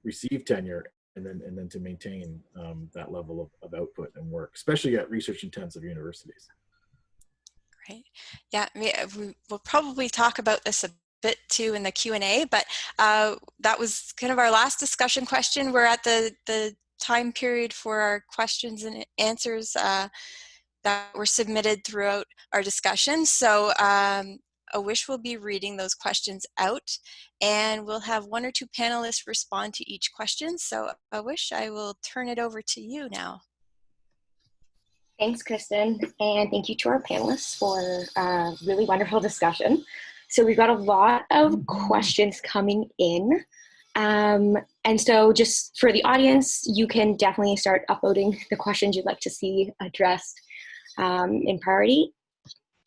receive tenure and then to maintain that level of output and work, especially at research-intensive universities. Great. Yeah, we'll probably talk about this a bit too in the Q&A, but that was kind of our last discussion question. We're at the time period for our questions and answers that were submitted throughout our discussion. So Awish will be reading those questions out, and we'll have 1 or 2 panelists respond to each question. So Awish, I will turn it over to you now. Thanks, Kristyn, and thank you to our panelists for a really wonderful discussion. So we've got a lot of questions coming in. And so just for the audience, you can definitely start uploading the questions you'd like to see addressed in priority.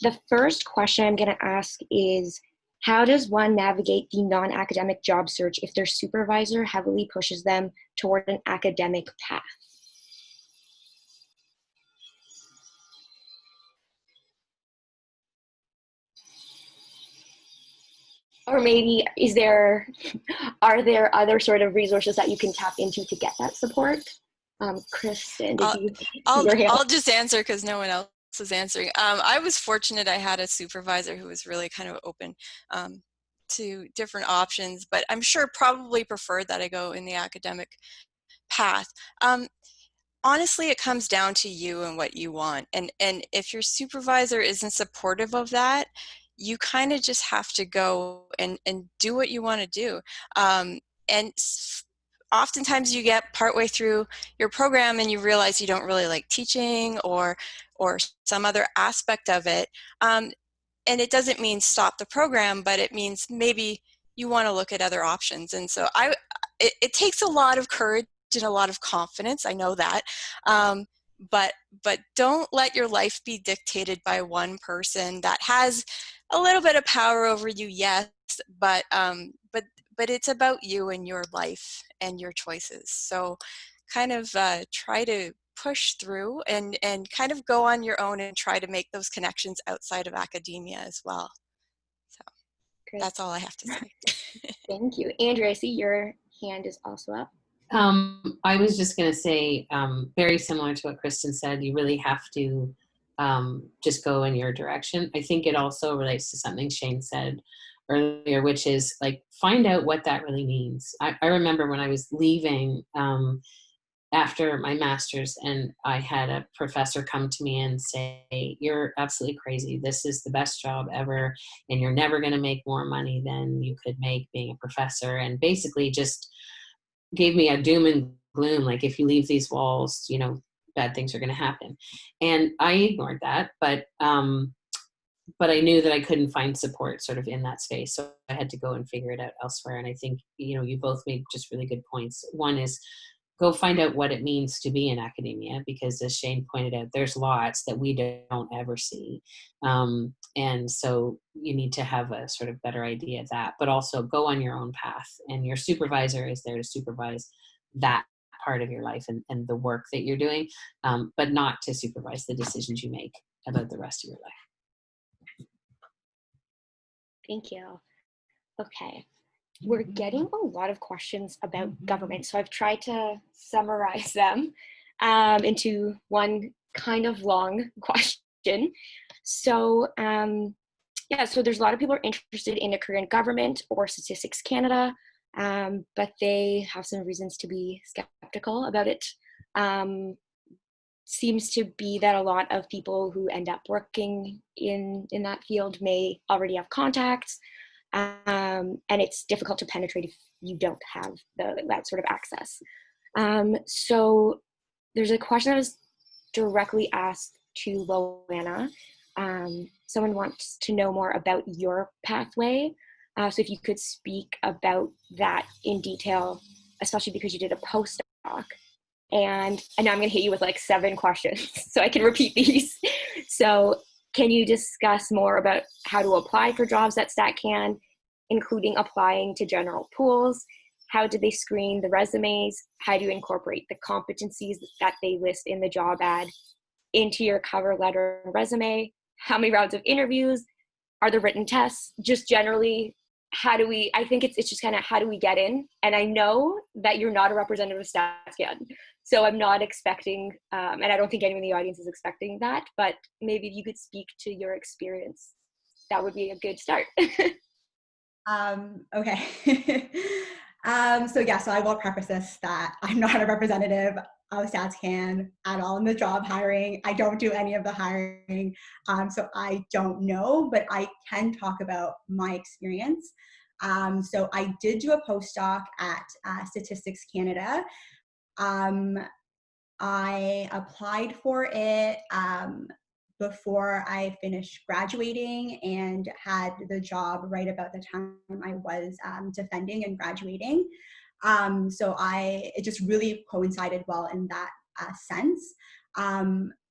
The first question I'm going to ask is, how does one navigate the non-academic job search if their supervisor heavily pushes them toward an academic path? Or maybe are there other sort of resources that you can tap into to get that support? Kristyn, I'll just answer because no one else is answering. I was fortunate I had a supervisor who was really kind of open to different options, but I'm sure probably preferred that I go in the academic path. Honestly, it comes down to you and what you want. And if your supervisor isn't supportive of that, you kind of just have to go and do what you want to do. And oftentimes you get partway through your program and you realize you don't really like teaching or some other aspect of it. And it doesn't mean stop the program, but it means maybe you want to look at other options. And so it takes a lot of courage and a lot of confidence, I know that, but don't let your life be dictated by one person that has a little bit of power over you, yes, but it's about you and your life and your choices. So kind of try to push through and kind of go on your own and try to make those connections outside of academia as well. So Great. That's all I have to say. Thank you. Andrea, I see your hand is also up. I was just going to say, very similar to what Kristyn said, you really have to just go in your direction. I think it also relates to something Shane said earlier, which is like, find out what that really means. I remember when I was leaving after my master's, and I had a professor come to me and say, you're absolutely crazy. This is the best job ever, and you're never going to make more money than you could make being a professor. And basically just gave me a doom and gloom, like, if you leave these walls, bad things are going to happen. And I ignored that. But but I knew that I couldn't find support sort of in that space. So I had to go and figure it out elsewhere. And I think, you both made just really good points. One is go find out what it means to be in academia, because as Shane pointed out, there's lots that we don't ever see. And so you need to have a sort of better idea of that, but also go on your own path, and your supervisor is there to supervise that part of your life and the work that you're doing, but not to supervise the decisions you make about the rest of your life. Thank you. Okay. We're getting a lot of questions about government, so I've tried to summarize them into one kind of long question. So so there's a lot of people are interested in a career in government or Statistics Canada, but they have some reasons to be skeptical about it. Seems to be that a lot of people who end up working in that field may already have contacts, and it's difficult to penetrate if you don't have that sort of access. So there's a question that was directly asked to Loanna. Someone wants to know more about your pathway. So if you could speak about that in detail, especially because you did a postdoc. And I know I'm going to hit you with like 7 questions, so I can repeat these. So can you discuss more about how to apply for jobs at StatCan, including applying to general pools? How do they screen the resumes? How do you incorporate the competencies that they list in the job ad into your cover letter and resume? How many rounds of interviews? Are there written tests? Just generally, I think it's just kind of how do we get in? And I know that you're not a representative of StatCan, so I'm not expecting, and I don't think anyone in the audience is expecting that, but maybe if you could speak to your experience, that would be a good start. Okay. So I will preface this that I'm not a representative of StatsCan at all in the job hiring. I don't do any of the hiring, so I don't know, but I can talk about my experience. So I did do a postdoc at Statistics Canada. I applied for it before I finished graduating and had the job right about the time I was defending and graduating. So it just really coincided well in that sense.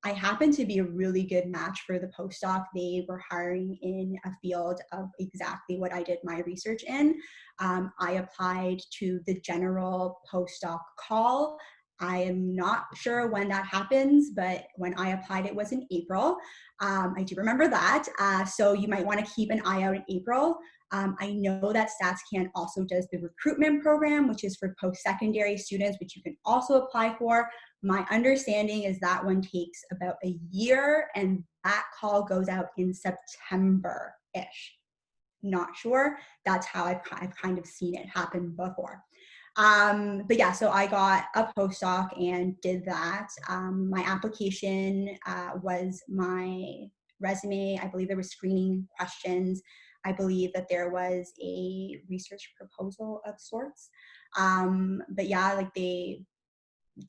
I happened to be a really good match for the postdoc. They were hiring in a field of exactly what I did my research in. I applied to the general postdoc call. I am not sure when that happens, but when I applied, it was in April. I do remember that. So you might want to keep an eye out in April. I know that StatsCan also does the recruitment program, which is for post-secondary students, which you can also apply for. My understanding is that one takes about a year, and that call goes out in September-ish. Not sure. That's how I've kind of seen it happen before. But yeah, so I got a postdoc and did that. My application was my resume. I believe there were screening questions. I believe that there was a research proposal of sorts. But yeah, like they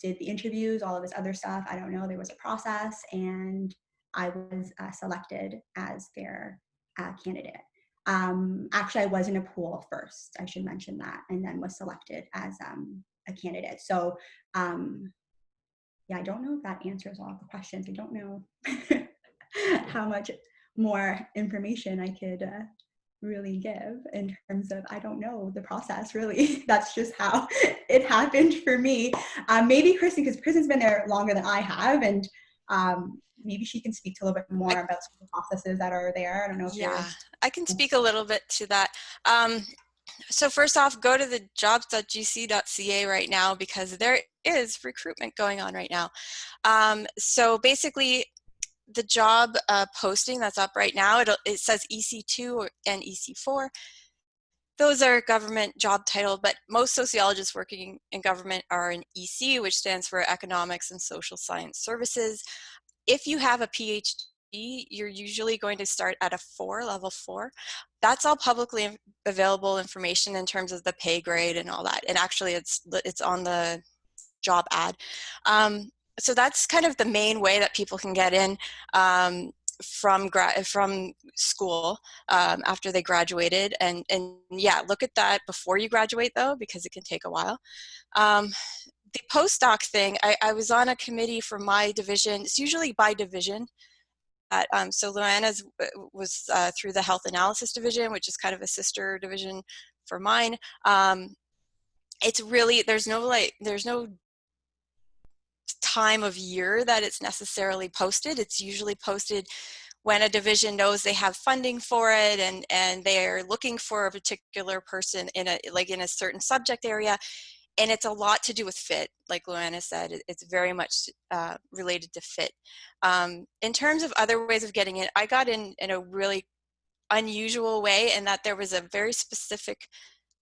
did the interviews, all of this other stuff. I don't know, there was a process, and I was selected as their candidate. Actually, I was in a pool first, I should mention that, and then was selected as a candidate. So yeah, I don't know if that answers all the questions. I don't know how much more information I could really give in terms of, I don't know the process really. That's just how it happened for me. Maybe Kristyn, because Kristyn's been there longer than I have, and maybe she can speak to a little bit more about some of the processes that are there. I don't know if Yeah, I can speak a little bit to that. So first off, go to the jobs.gc.ca right now, because there is recruitment going on right now. So basically, the job posting that's up right now, it says EC2 and EC4. Those are government job title, but most sociologists working in government are in EC, which stands for Economics and Social Science Services. If you have a PhD, you're usually going to start at level 4. That's all publicly available information in terms of the pay grade and all that. And actually it's on the job ad. So that's kind of the main way that people can get in. from school after they graduated. And yeah, look at that before you graduate though, because it can take a while. The postdoc thing, I was on a committee for my division. It's usually by division. So Luana's was through the health analysis division, which is kind of a sister division for mine. It's really, there's no time of year that it's necessarily posted. It's usually posted when a division knows they have funding for it, and they're looking for a particular person in a certain subject area. And it's a lot to do with fit, like Luana said. It's very much related to fit. In terms of other ways of getting in, I got in a really unusual way, in that there was a very specific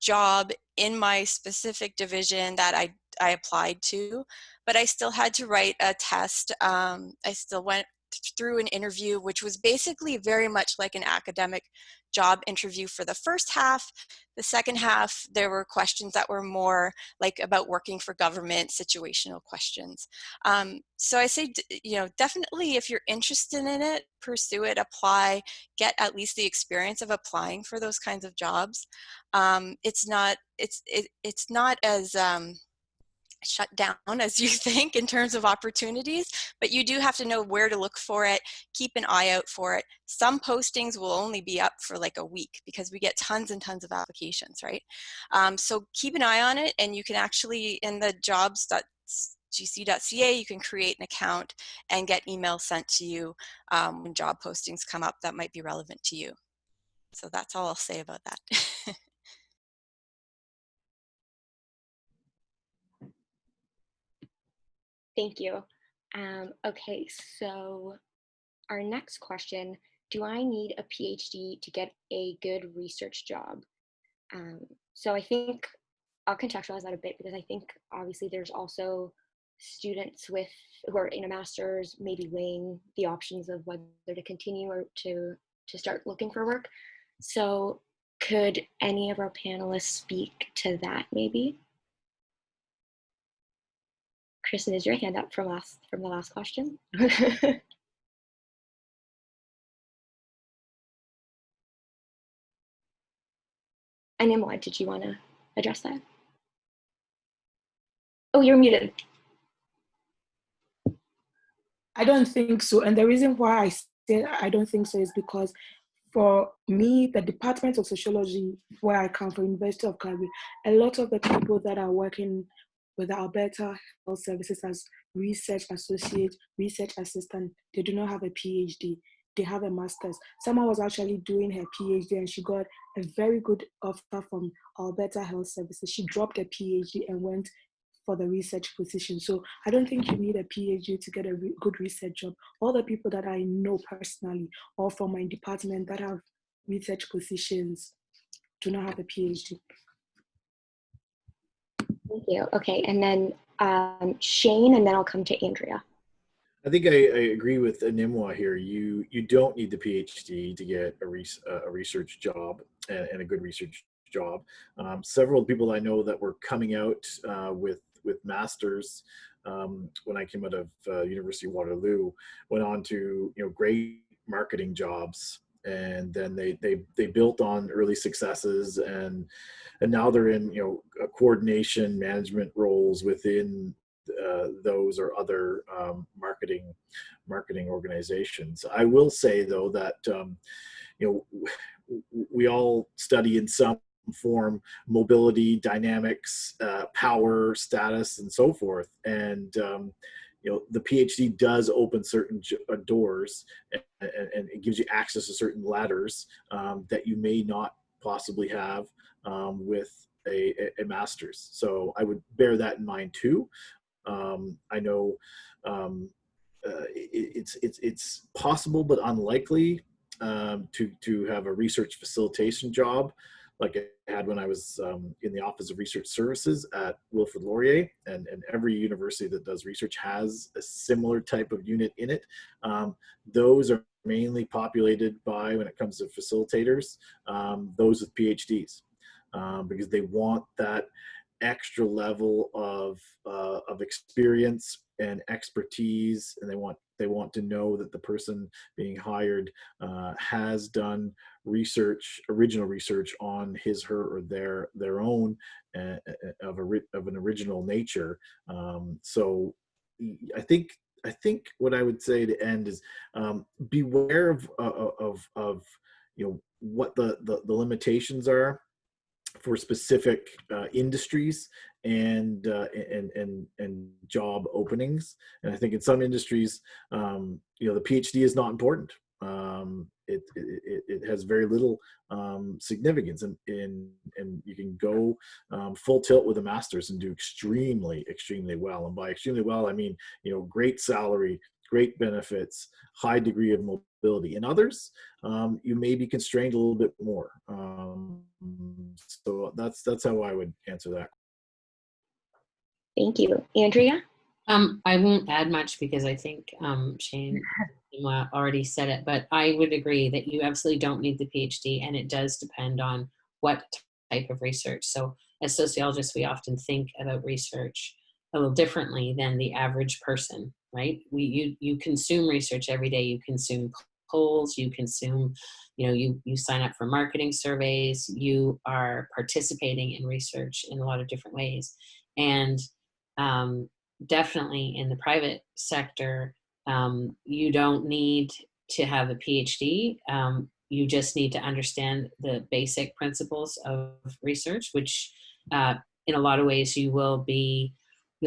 job in my specific division that I applied to, but I still had to write a test. I still went through an interview, which was basically very much like an academic job interview for the first half. The second half, there were questions that were more like about working for government, situational questions. So I say, definitely if you're interested in it, pursue it, apply, get at least the experience of applying for those kinds of jobs. It's not as shut down as you think in terms of opportunities, but you do have to know where to look for it, keep an eye out for it. Some postings will only be up for like a week because we get tons and tons of applications, right? So keep an eye on it, and you can actually, in the jobs.gc.ca, you can create an account and get emails sent to you when job postings come up that might be relevant to you. So that's all I'll say about that. Thank you. Okay, so our next question, do I need a PhD to get a good research job? So I think I'll contextualize that a bit, because I think obviously there's also students who are in a master's, maybe weighing the options of whether to continue or to start looking for work. So could any of our panelists speak to that maybe? Kristyn, is your hand up from the last question? And Nimwa, did you want to address that? Oh, you're muted. I don't think so. And the reason why I said I don't think so is because for me, the Department of Sociology, where I come from, University of Calgary, a lot of the people that are working with the Alberta Health Services as research associate, research assistant, they do not have a PhD. They have a master's. Someone was actually doing her PhD and she got a very good offer from Alberta Health Services. She dropped a PhD and went for the research position. So I don't think you need a PhD to get a good research job. All the people that I know personally or from my department that have research positions do not have a PhD. Thank you. Okay, and then Shane, and then I'll come to Andrea. I think I agree with Nimwa here. You don't need the PhD to get a research job and a good research job. Several people I know that were coming out with masters when I came out of University of Waterloo went on to great marketing jobs, and then they built on early successes, and now they're in coordination management roles within those or other marketing organizations. I will say though that we all study in some form mobility, dynamics, power, status, and so forth, and the PhD does open certain doors, and it gives you access to certain ladders that you may not possibly have with a master's. So I would bear that in mind too. I know it's possible but unlikely to have a research facilitation job like I had when I was in the Office of Research Services at Wilfrid Laurier, and every university that does research has a similar type of unit in it. Those are mainly populated by, when it comes to facilitators, those with PhDs, because they want that extra level of experience and expertise, and they want to know that the person being hired has done original research on his, her, or their own of an original nature. So I think what I would say to end is beware of what the limitations are for specific industries and job openings. And I think in some industries, the PhD is not important. It has very little significance, and you can go full tilt with a master's and do extremely well. And by extremely well, I mean great salary, great benefits, high degree of mobility. In others, you may be constrained a little bit more. So that's how I would answer that. Thank you. Andrea? I won't add much because I think Shane already said it, but I would agree that you absolutely don't need the PhD, and it does depend on what type of research. So as sociologists, we often think about research a little differently than the average person, right? You consume research every day. You consume polls, you consume, you sign up for marketing surveys, you are participating in research in a lot of different ways. And definitely in the private sector, you don't need to have a PhD. You just need to understand the basic principles of research, which in a lot of ways you'll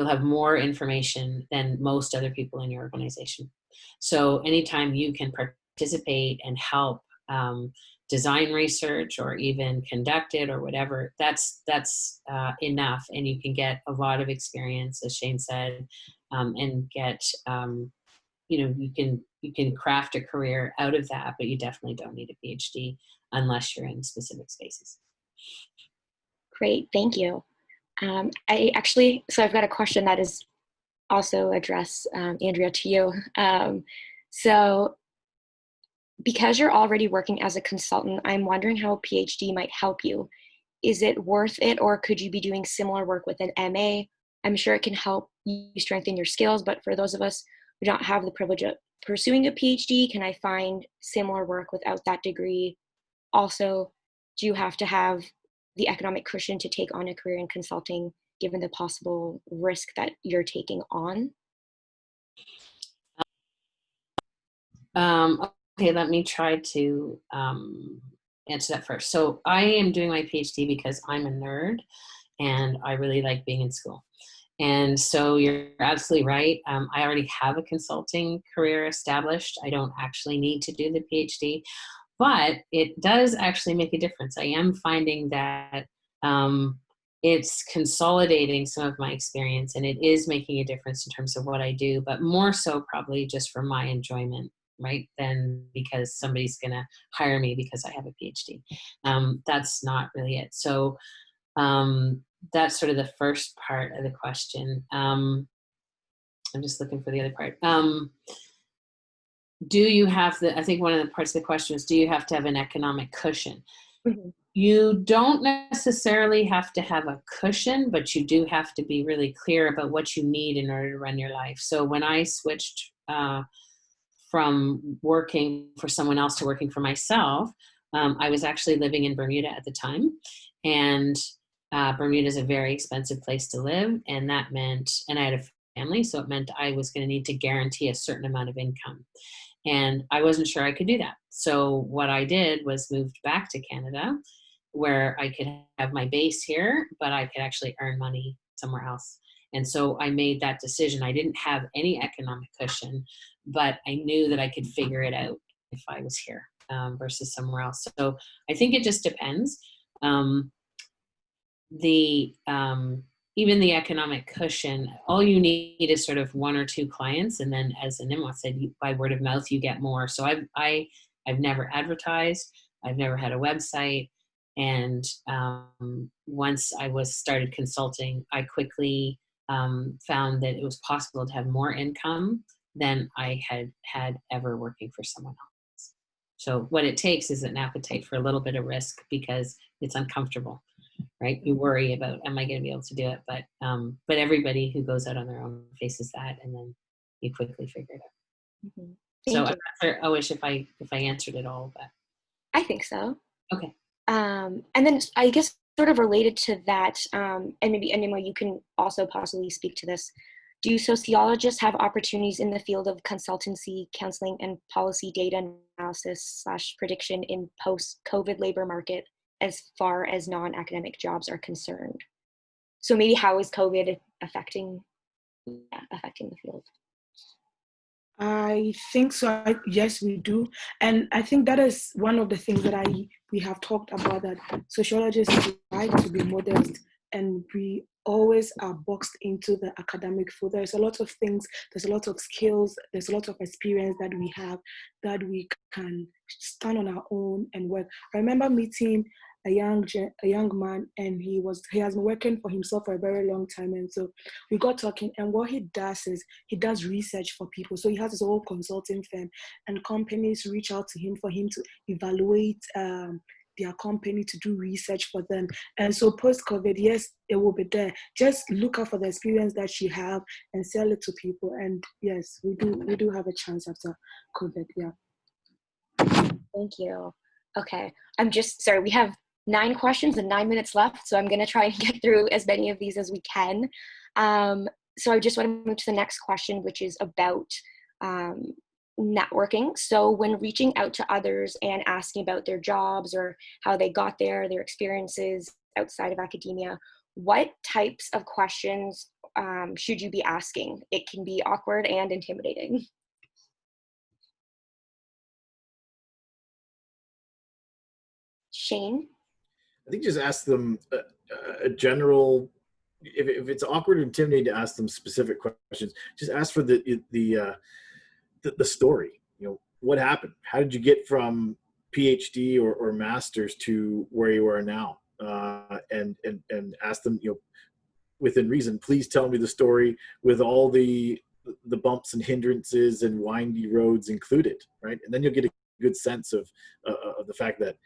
have more information than most other people in your organization. So anytime you can participate and help design research or even conduct it or whatever, that's enough, and you can get a lot of experience, as Shane said, and get you can craft a career out of that, but you definitely don't need a PhD unless you're in specific spaces. Great, thank you. So I've got a question that is also addressed, Andrea, to you. So because you're already working as a consultant, I'm wondering how a PhD might help you. Is it worth it, or could you be doing similar work with an MA? I'm sure it can help you strengthen your skills, but for those of us who don't have the privilege of pursuing a PhD, can I find similar work without that degree? Also, do you have to have the economic cushion to take on a career in consulting, given the possible risk that you're taking on? Okay, let me try to answer that first. So I am doing my PhD because I'm a nerd and I really like being in school. And so you're absolutely right. I already have a consulting career established. I don't actually need to do the PhD, but it does actually make a difference. I am finding that it's consolidating some of my experience, and it is making a difference in terms of what I do, but more so probably just for my enjoyment, right, than because somebody's going to hire me because I have a PhD. That's not really it. So that's sort of the first part of the question. I'm just looking for the other part. Do you have I think one of the parts of the question is, do you have to have an economic cushion? Mm-hmm. You don't necessarily have to have a cushion, but you do have to be really clear about what you need in order to run your life. So when I switched from working for someone else to working for myself, I was actually living in Bermuda at the time. And Bermuda is a very expensive place to live. And that meant, and I had a family, so it meant I was going to need to guarantee a certain amount of income. And I wasn't sure I could do that. So what I did was moved back to Canada, where I could have my base here, but I could actually earn money somewhere else. And so I made that decision. I didn't have any economic cushion, but I knew that I could figure it out if I was here versus somewhere else. So I think it just depends. Even the economic cushion, all you need is sort of one or two clients, and then, as Animwa said, by word of mouth you get more. So I've never advertised, I've never had a website, and once I started consulting, I quickly found that it was possible to have more income than I had ever working for someone else. So what it takes is an appetite for a little bit of risk because it's uncomfortable. right? You worry about, am I going to be able to do it? But everybody who goes out on their own faces that, and then you quickly figure it out. Mm-hmm. So Thank you. I'm not sure, I wish if I answered it all, but I think so. okay. And then I guess sort of related to that, and maybe Anima, you can also possibly speak to this. Do sociologists have opportunities in the field of consultancy, counseling, and policy data analysis / prediction in post-COVID labor market as far as non-academic jobs are concerned? So maybe how is COVID affecting the field? I think so. Yes, we do. And I think that is one of the things that we have talked about, that sociologists like to be modest, and we always are boxed into the academic field. There's a lot of things, there's a lot of skills, there's a lot of experience that we have that we can stand on our own and work. I remember meeting a young man, and he has been working for himself for a very long time, and so we got talking, and what he does is he does research for people. So he has his own consulting firm, and companies reach out to him for him to evaluate their company, to do research for them. And so post-COVID, yes, it will be there. Just look out for the experience that you have and sell it to people. And yes, we do have a chance after COVID. Yeah. Thank you. Okay, I'm just sorry. We have 9 questions and 9 minutes left, so I'm going to try and get through as many of these as we can. So I just want to move to the next question, which is about networking. So when reaching out to others and asking about their jobs or how they got there, their experiences outside of academia, what types of questions should you be asking? It can be awkward and intimidating. Shane? I think just ask them a general, if it's awkward or intimidating to ask them specific questions, just ask for the story. You know, what happened? How did you get from PhD or master's to where you are now? And ask them, you know, within reason, please tell me the story with all the bumps and hindrances and windy roads included, right? And then you'll get a good sense of the fact that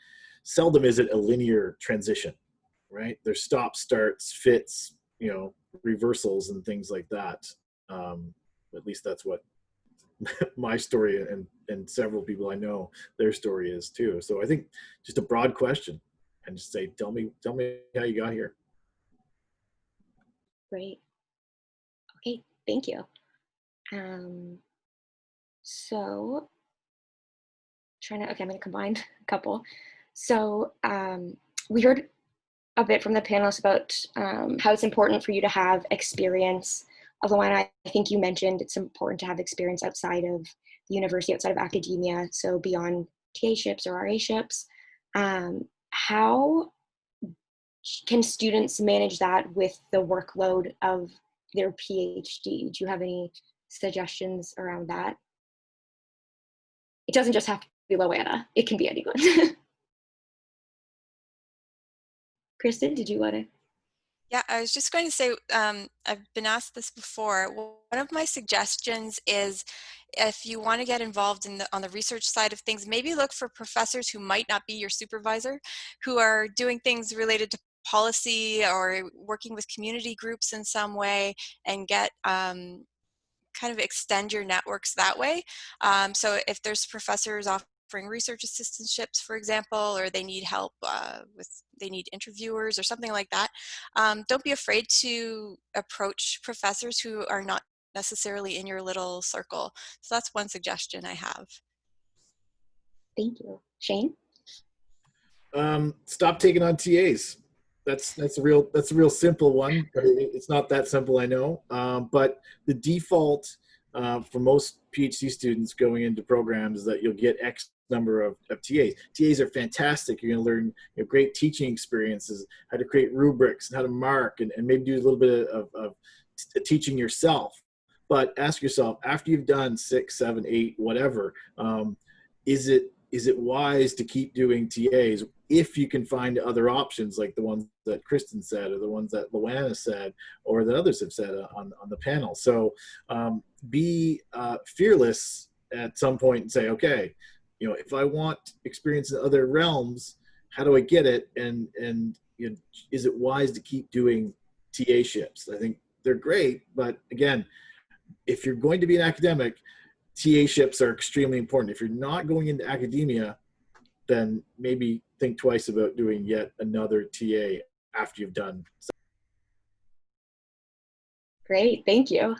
seldom is it a linear transition, right? There's stops, starts, fits, you know, reversals and things like that. At least that's what my story and several people I know, their story is too. So I think just a broad question and just say, tell me how you got here. Great. Okay, thank you. So I'm going to combine a couple. So we heard a bit from the panelists about how it's important for you to have experience. Although I think you mentioned it's important to have experience outside of the university, outside of academia, so beyond TA-ships or RA-ships. How can students manage that with the workload of their PhD? Do you have any suggestions around that? It doesn't just have to be Loanna. It can be anyone. Kristyn, did you want to? Yeah, I was just going to say, I've been asked this before. One of my suggestions is, if you want to get involved on the research side of things, maybe look for professors who might not be your supervisor, who are doing things related to policy or working with community groups in some way, and get kind of extend your networks that way. So if there's professors offering research assistantships, for example, or they need help they need interviewers or something like that, don't be afraid to approach professors who are not necessarily in your little circle. So that's one suggestion I have. Thank you. Shane? Stop taking on TAs. That's a real simple one, but it's not that simple, I know. But the default for most PhD students going into programs is that you'll get X number of TAs. TAs are fantastic. You're going to learn great teaching experiences, how to create rubrics and how to mark, and maybe do a little bit of teaching yourself. But ask yourself, after you've done 6, 7, 8, whatever, is it wise to keep doing TAs if you can find other options like the ones that Kristyn said, or the ones that Loanna said, or that others have said on the panel? So be fearless at some point and say, okay, if I want experience in other realms, how do I get it? And is it wise to keep doing TA ships? I think they're great, but again, if you're going to be an academic, TA ships are extremely important. If you're not going into academia, then maybe think twice about doing yet another TA after you've done. Great, thank you.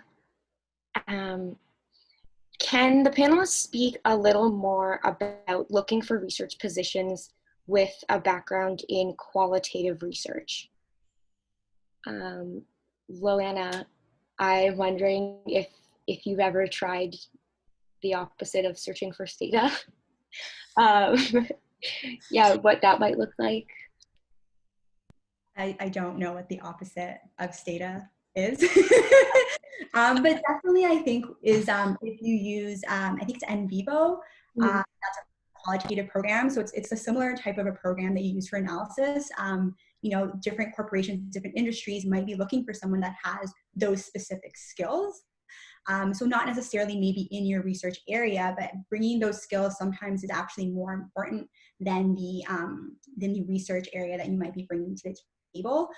Can the panelists speak a little more about looking for research positions with a background in qualitative research? Loanna, I'm wondering if you've ever tried the opposite of searching for data. Yeah, what that might look like. I don't know what the opposite of stata is. But definitely I think is if you use, I think it's NVivo, that's a qualitative program. So it's a similar type of a program that you use for analysis. You know, different corporations, different industries might be looking for someone that has those specific skills. So not necessarily maybe in your research area, but bringing those skills sometimes is actually more important than the research area that you might be bringing to the table.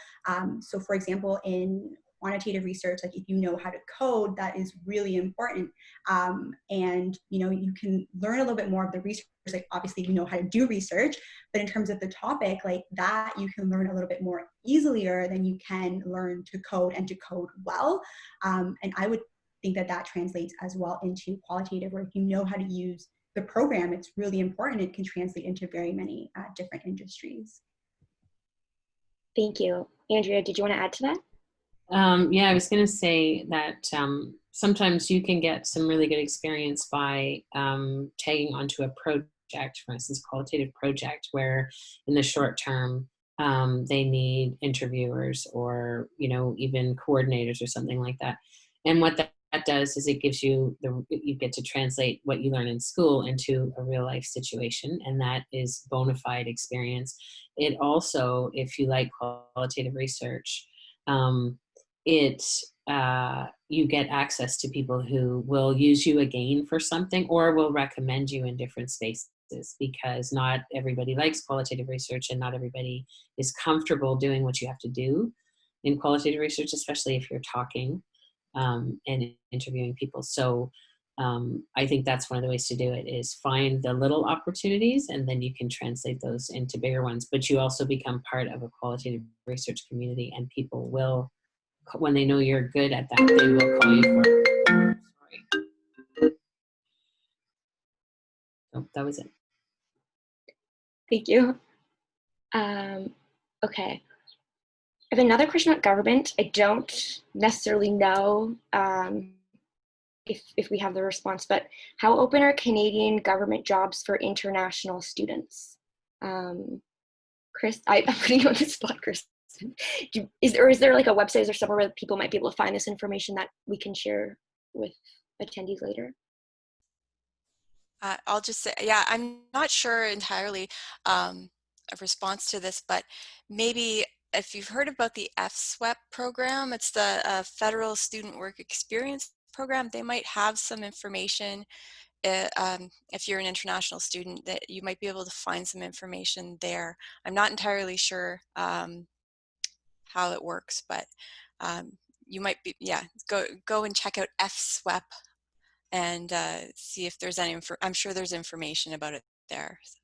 So for example, in quantitative research, like if you know how to code, that is really important. And you know, you can learn a little bit more of the research, like obviously you know how to do research, but in terms of the topic, like that you can learn a little bit more easier than you can learn to code and to code well. And I would think that that translates as well into qualitative, where if you know how to use the program, it's really important. It can translate into very many different industries. Thank you. Andrea, did you want to add to that? Yeah, I was going to say that sometimes you can get some really good experience by tagging onto a project, for instance, qualitative project, where in the short term they need interviewers or, you know, even coordinators or something like that. And what that does is it gives you you get to translate what you learn in school into a real life situation, and that is bona fide experience. It also, if you like qualitative research, you get access to people who will use you again for something or will recommend you in different spaces, because not everybody likes qualitative research and not everybody is comfortable doing what you have to do in qualitative research, especially if you're talking and interviewing people. So I think that's one of the ways to do it, is find the little opportunities and then you can translate those into bigger ones. But you also become part of a qualitative research community, and people will, when they know you're good at that, they will call you for it. Sorry. Oh, that was it. Thank you. Okay. I have another question about government. I don't necessarily know if we have the response, but how open are Canadian government jobs for international students? Chris, I'm putting you on the spot, Chris. Is there like a website or somewhere where people might be able to find this information that we can share with attendees later? I'll just say, yeah, I'm not sure entirely a response to this, but maybe if you've heard about the FSWEP program, it's the Federal Student Work Experience Program. They might have some information. If you're an international student, that you might be able to find some information there. I'm not entirely sure how it works, but you might be, yeah, go and check out FSWEP and see if there's any I'm sure there's information about it there. So.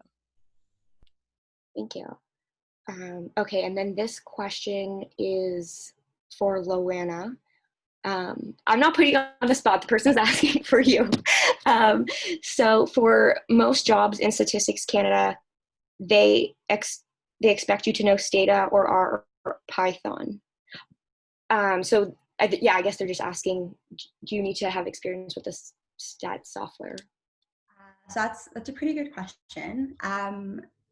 Thank you. Okay, and then this question is for Loanna. I'm not putting you on the spot, the person's asking for you. So for most jobs in Statistics Canada, they expect you to know Stata or R or Python. So yeah, I guess they're just asking, do you need to have experience with this stat software? So that's a pretty good question.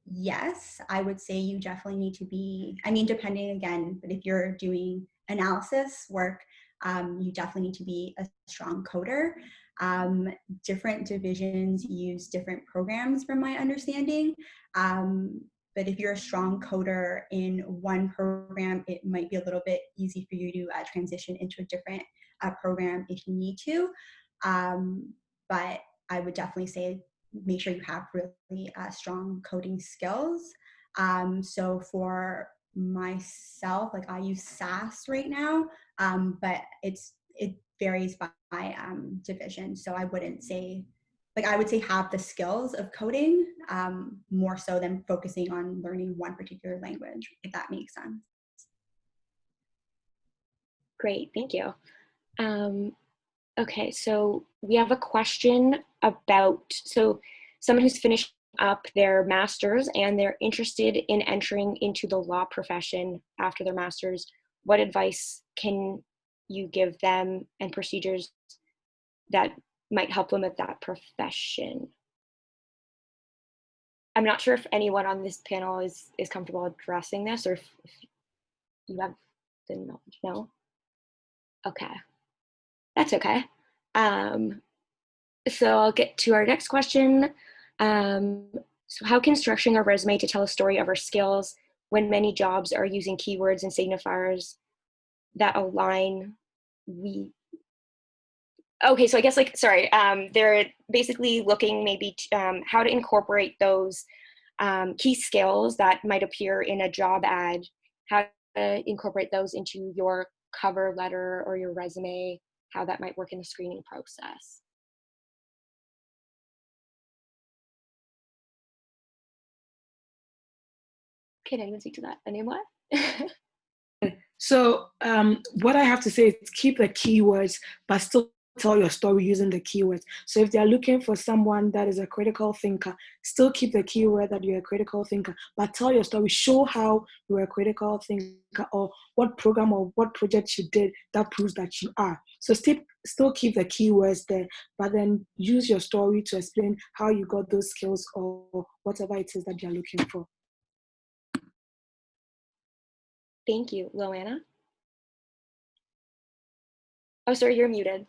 Yes, I would say you definitely need to be, I mean, depending again, but if you're doing analysis work, you definitely need to be a strong coder. Different divisions use different programs from my understanding. But if you're a strong coder in one program, it might be a little bit easy for you to transition into a different program if you need to. But I would definitely say make sure you have really strong coding skills. So for myself, like I use SAS right now, but it varies by division. So I wouldn't say, like I would say have the skills of coding more so than focusing on learning one particular language, if that makes sense. Great, thank you. Okay, so we have a question about, so someone who's finished up their master's and they're interested in entering into the law profession after their master's. What advice can you give them and procedures that might help them with that profession? I'm not sure if anyone on this panel is comfortable addressing this, or if you have the knowledge. No? Okay. That's okay. So I'll get to our next question. So how can structuring our resume to tell a story of our skills when many jobs are using keywords and signifiers that align okay, so I guess they're basically looking maybe how to incorporate those key skills that might appear in a job ad, how to incorporate those into your cover letter or your resume, how that might work in the screening process. Can anyone speak to that? Anyone? So what I have to say is keep the keywords, but still tell your story using the keywords. So if they're looking for someone that is a critical thinker, still keep the keyword that you're a critical thinker, but tell your story. Show how you're a critical thinker, or what program or what project you did that proves that you are. So still keep the keywords there, but then use your story to explain how you got those skills or whatever it is that you're looking for. Thank you. Loanna? Oh, sorry, you're muted.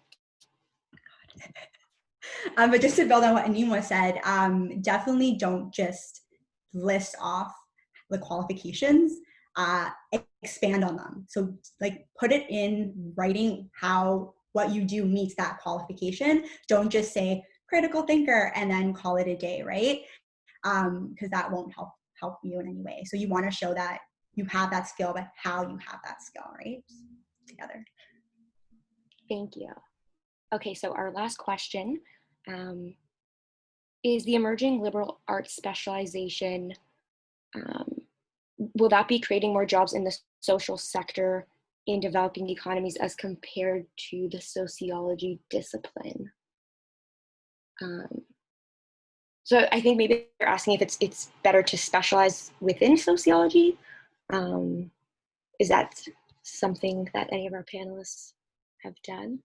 But just to build on what Anima said, definitely don't just list off the qualifications, expand on them. So like put it in writing how what you do meets that qualification. Don't just say critical thinker and then call it a day, right? Because that won't help you in any way. So you want to show that you have that skill, but how you have that skill, right? Together. Thank you. Okay, so our last question is the emerging liberal arts specialization, will that be creating more jobs in the social sector in developing economies as compared to the sociology discipline? So I think maybe they're asking if it's better to specialize within sociology. Is that something that any of our panelists have done?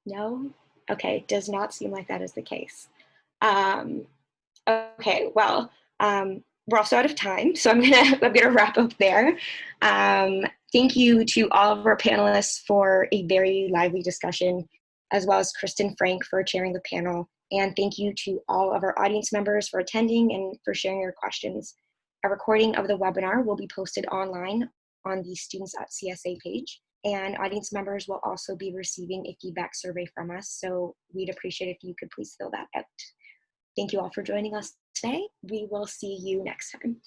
No? Okay, does not seem like that is the case. Okay, well, we're also out of time, so I'm gonna wrap up there. Thank you to all of our panelists for a very lively discussion, as well as Kristyn Frank for chairing the panel. And thank you to all of our audience members for attending and for sharing your questions. A recording of the webinar will be posted online on the Students at CSA page. And audience members will also be receiving a feedback survey from us, so we'd appreciate if you could please fill that out. Thank you all for joining us today. We will see you next time.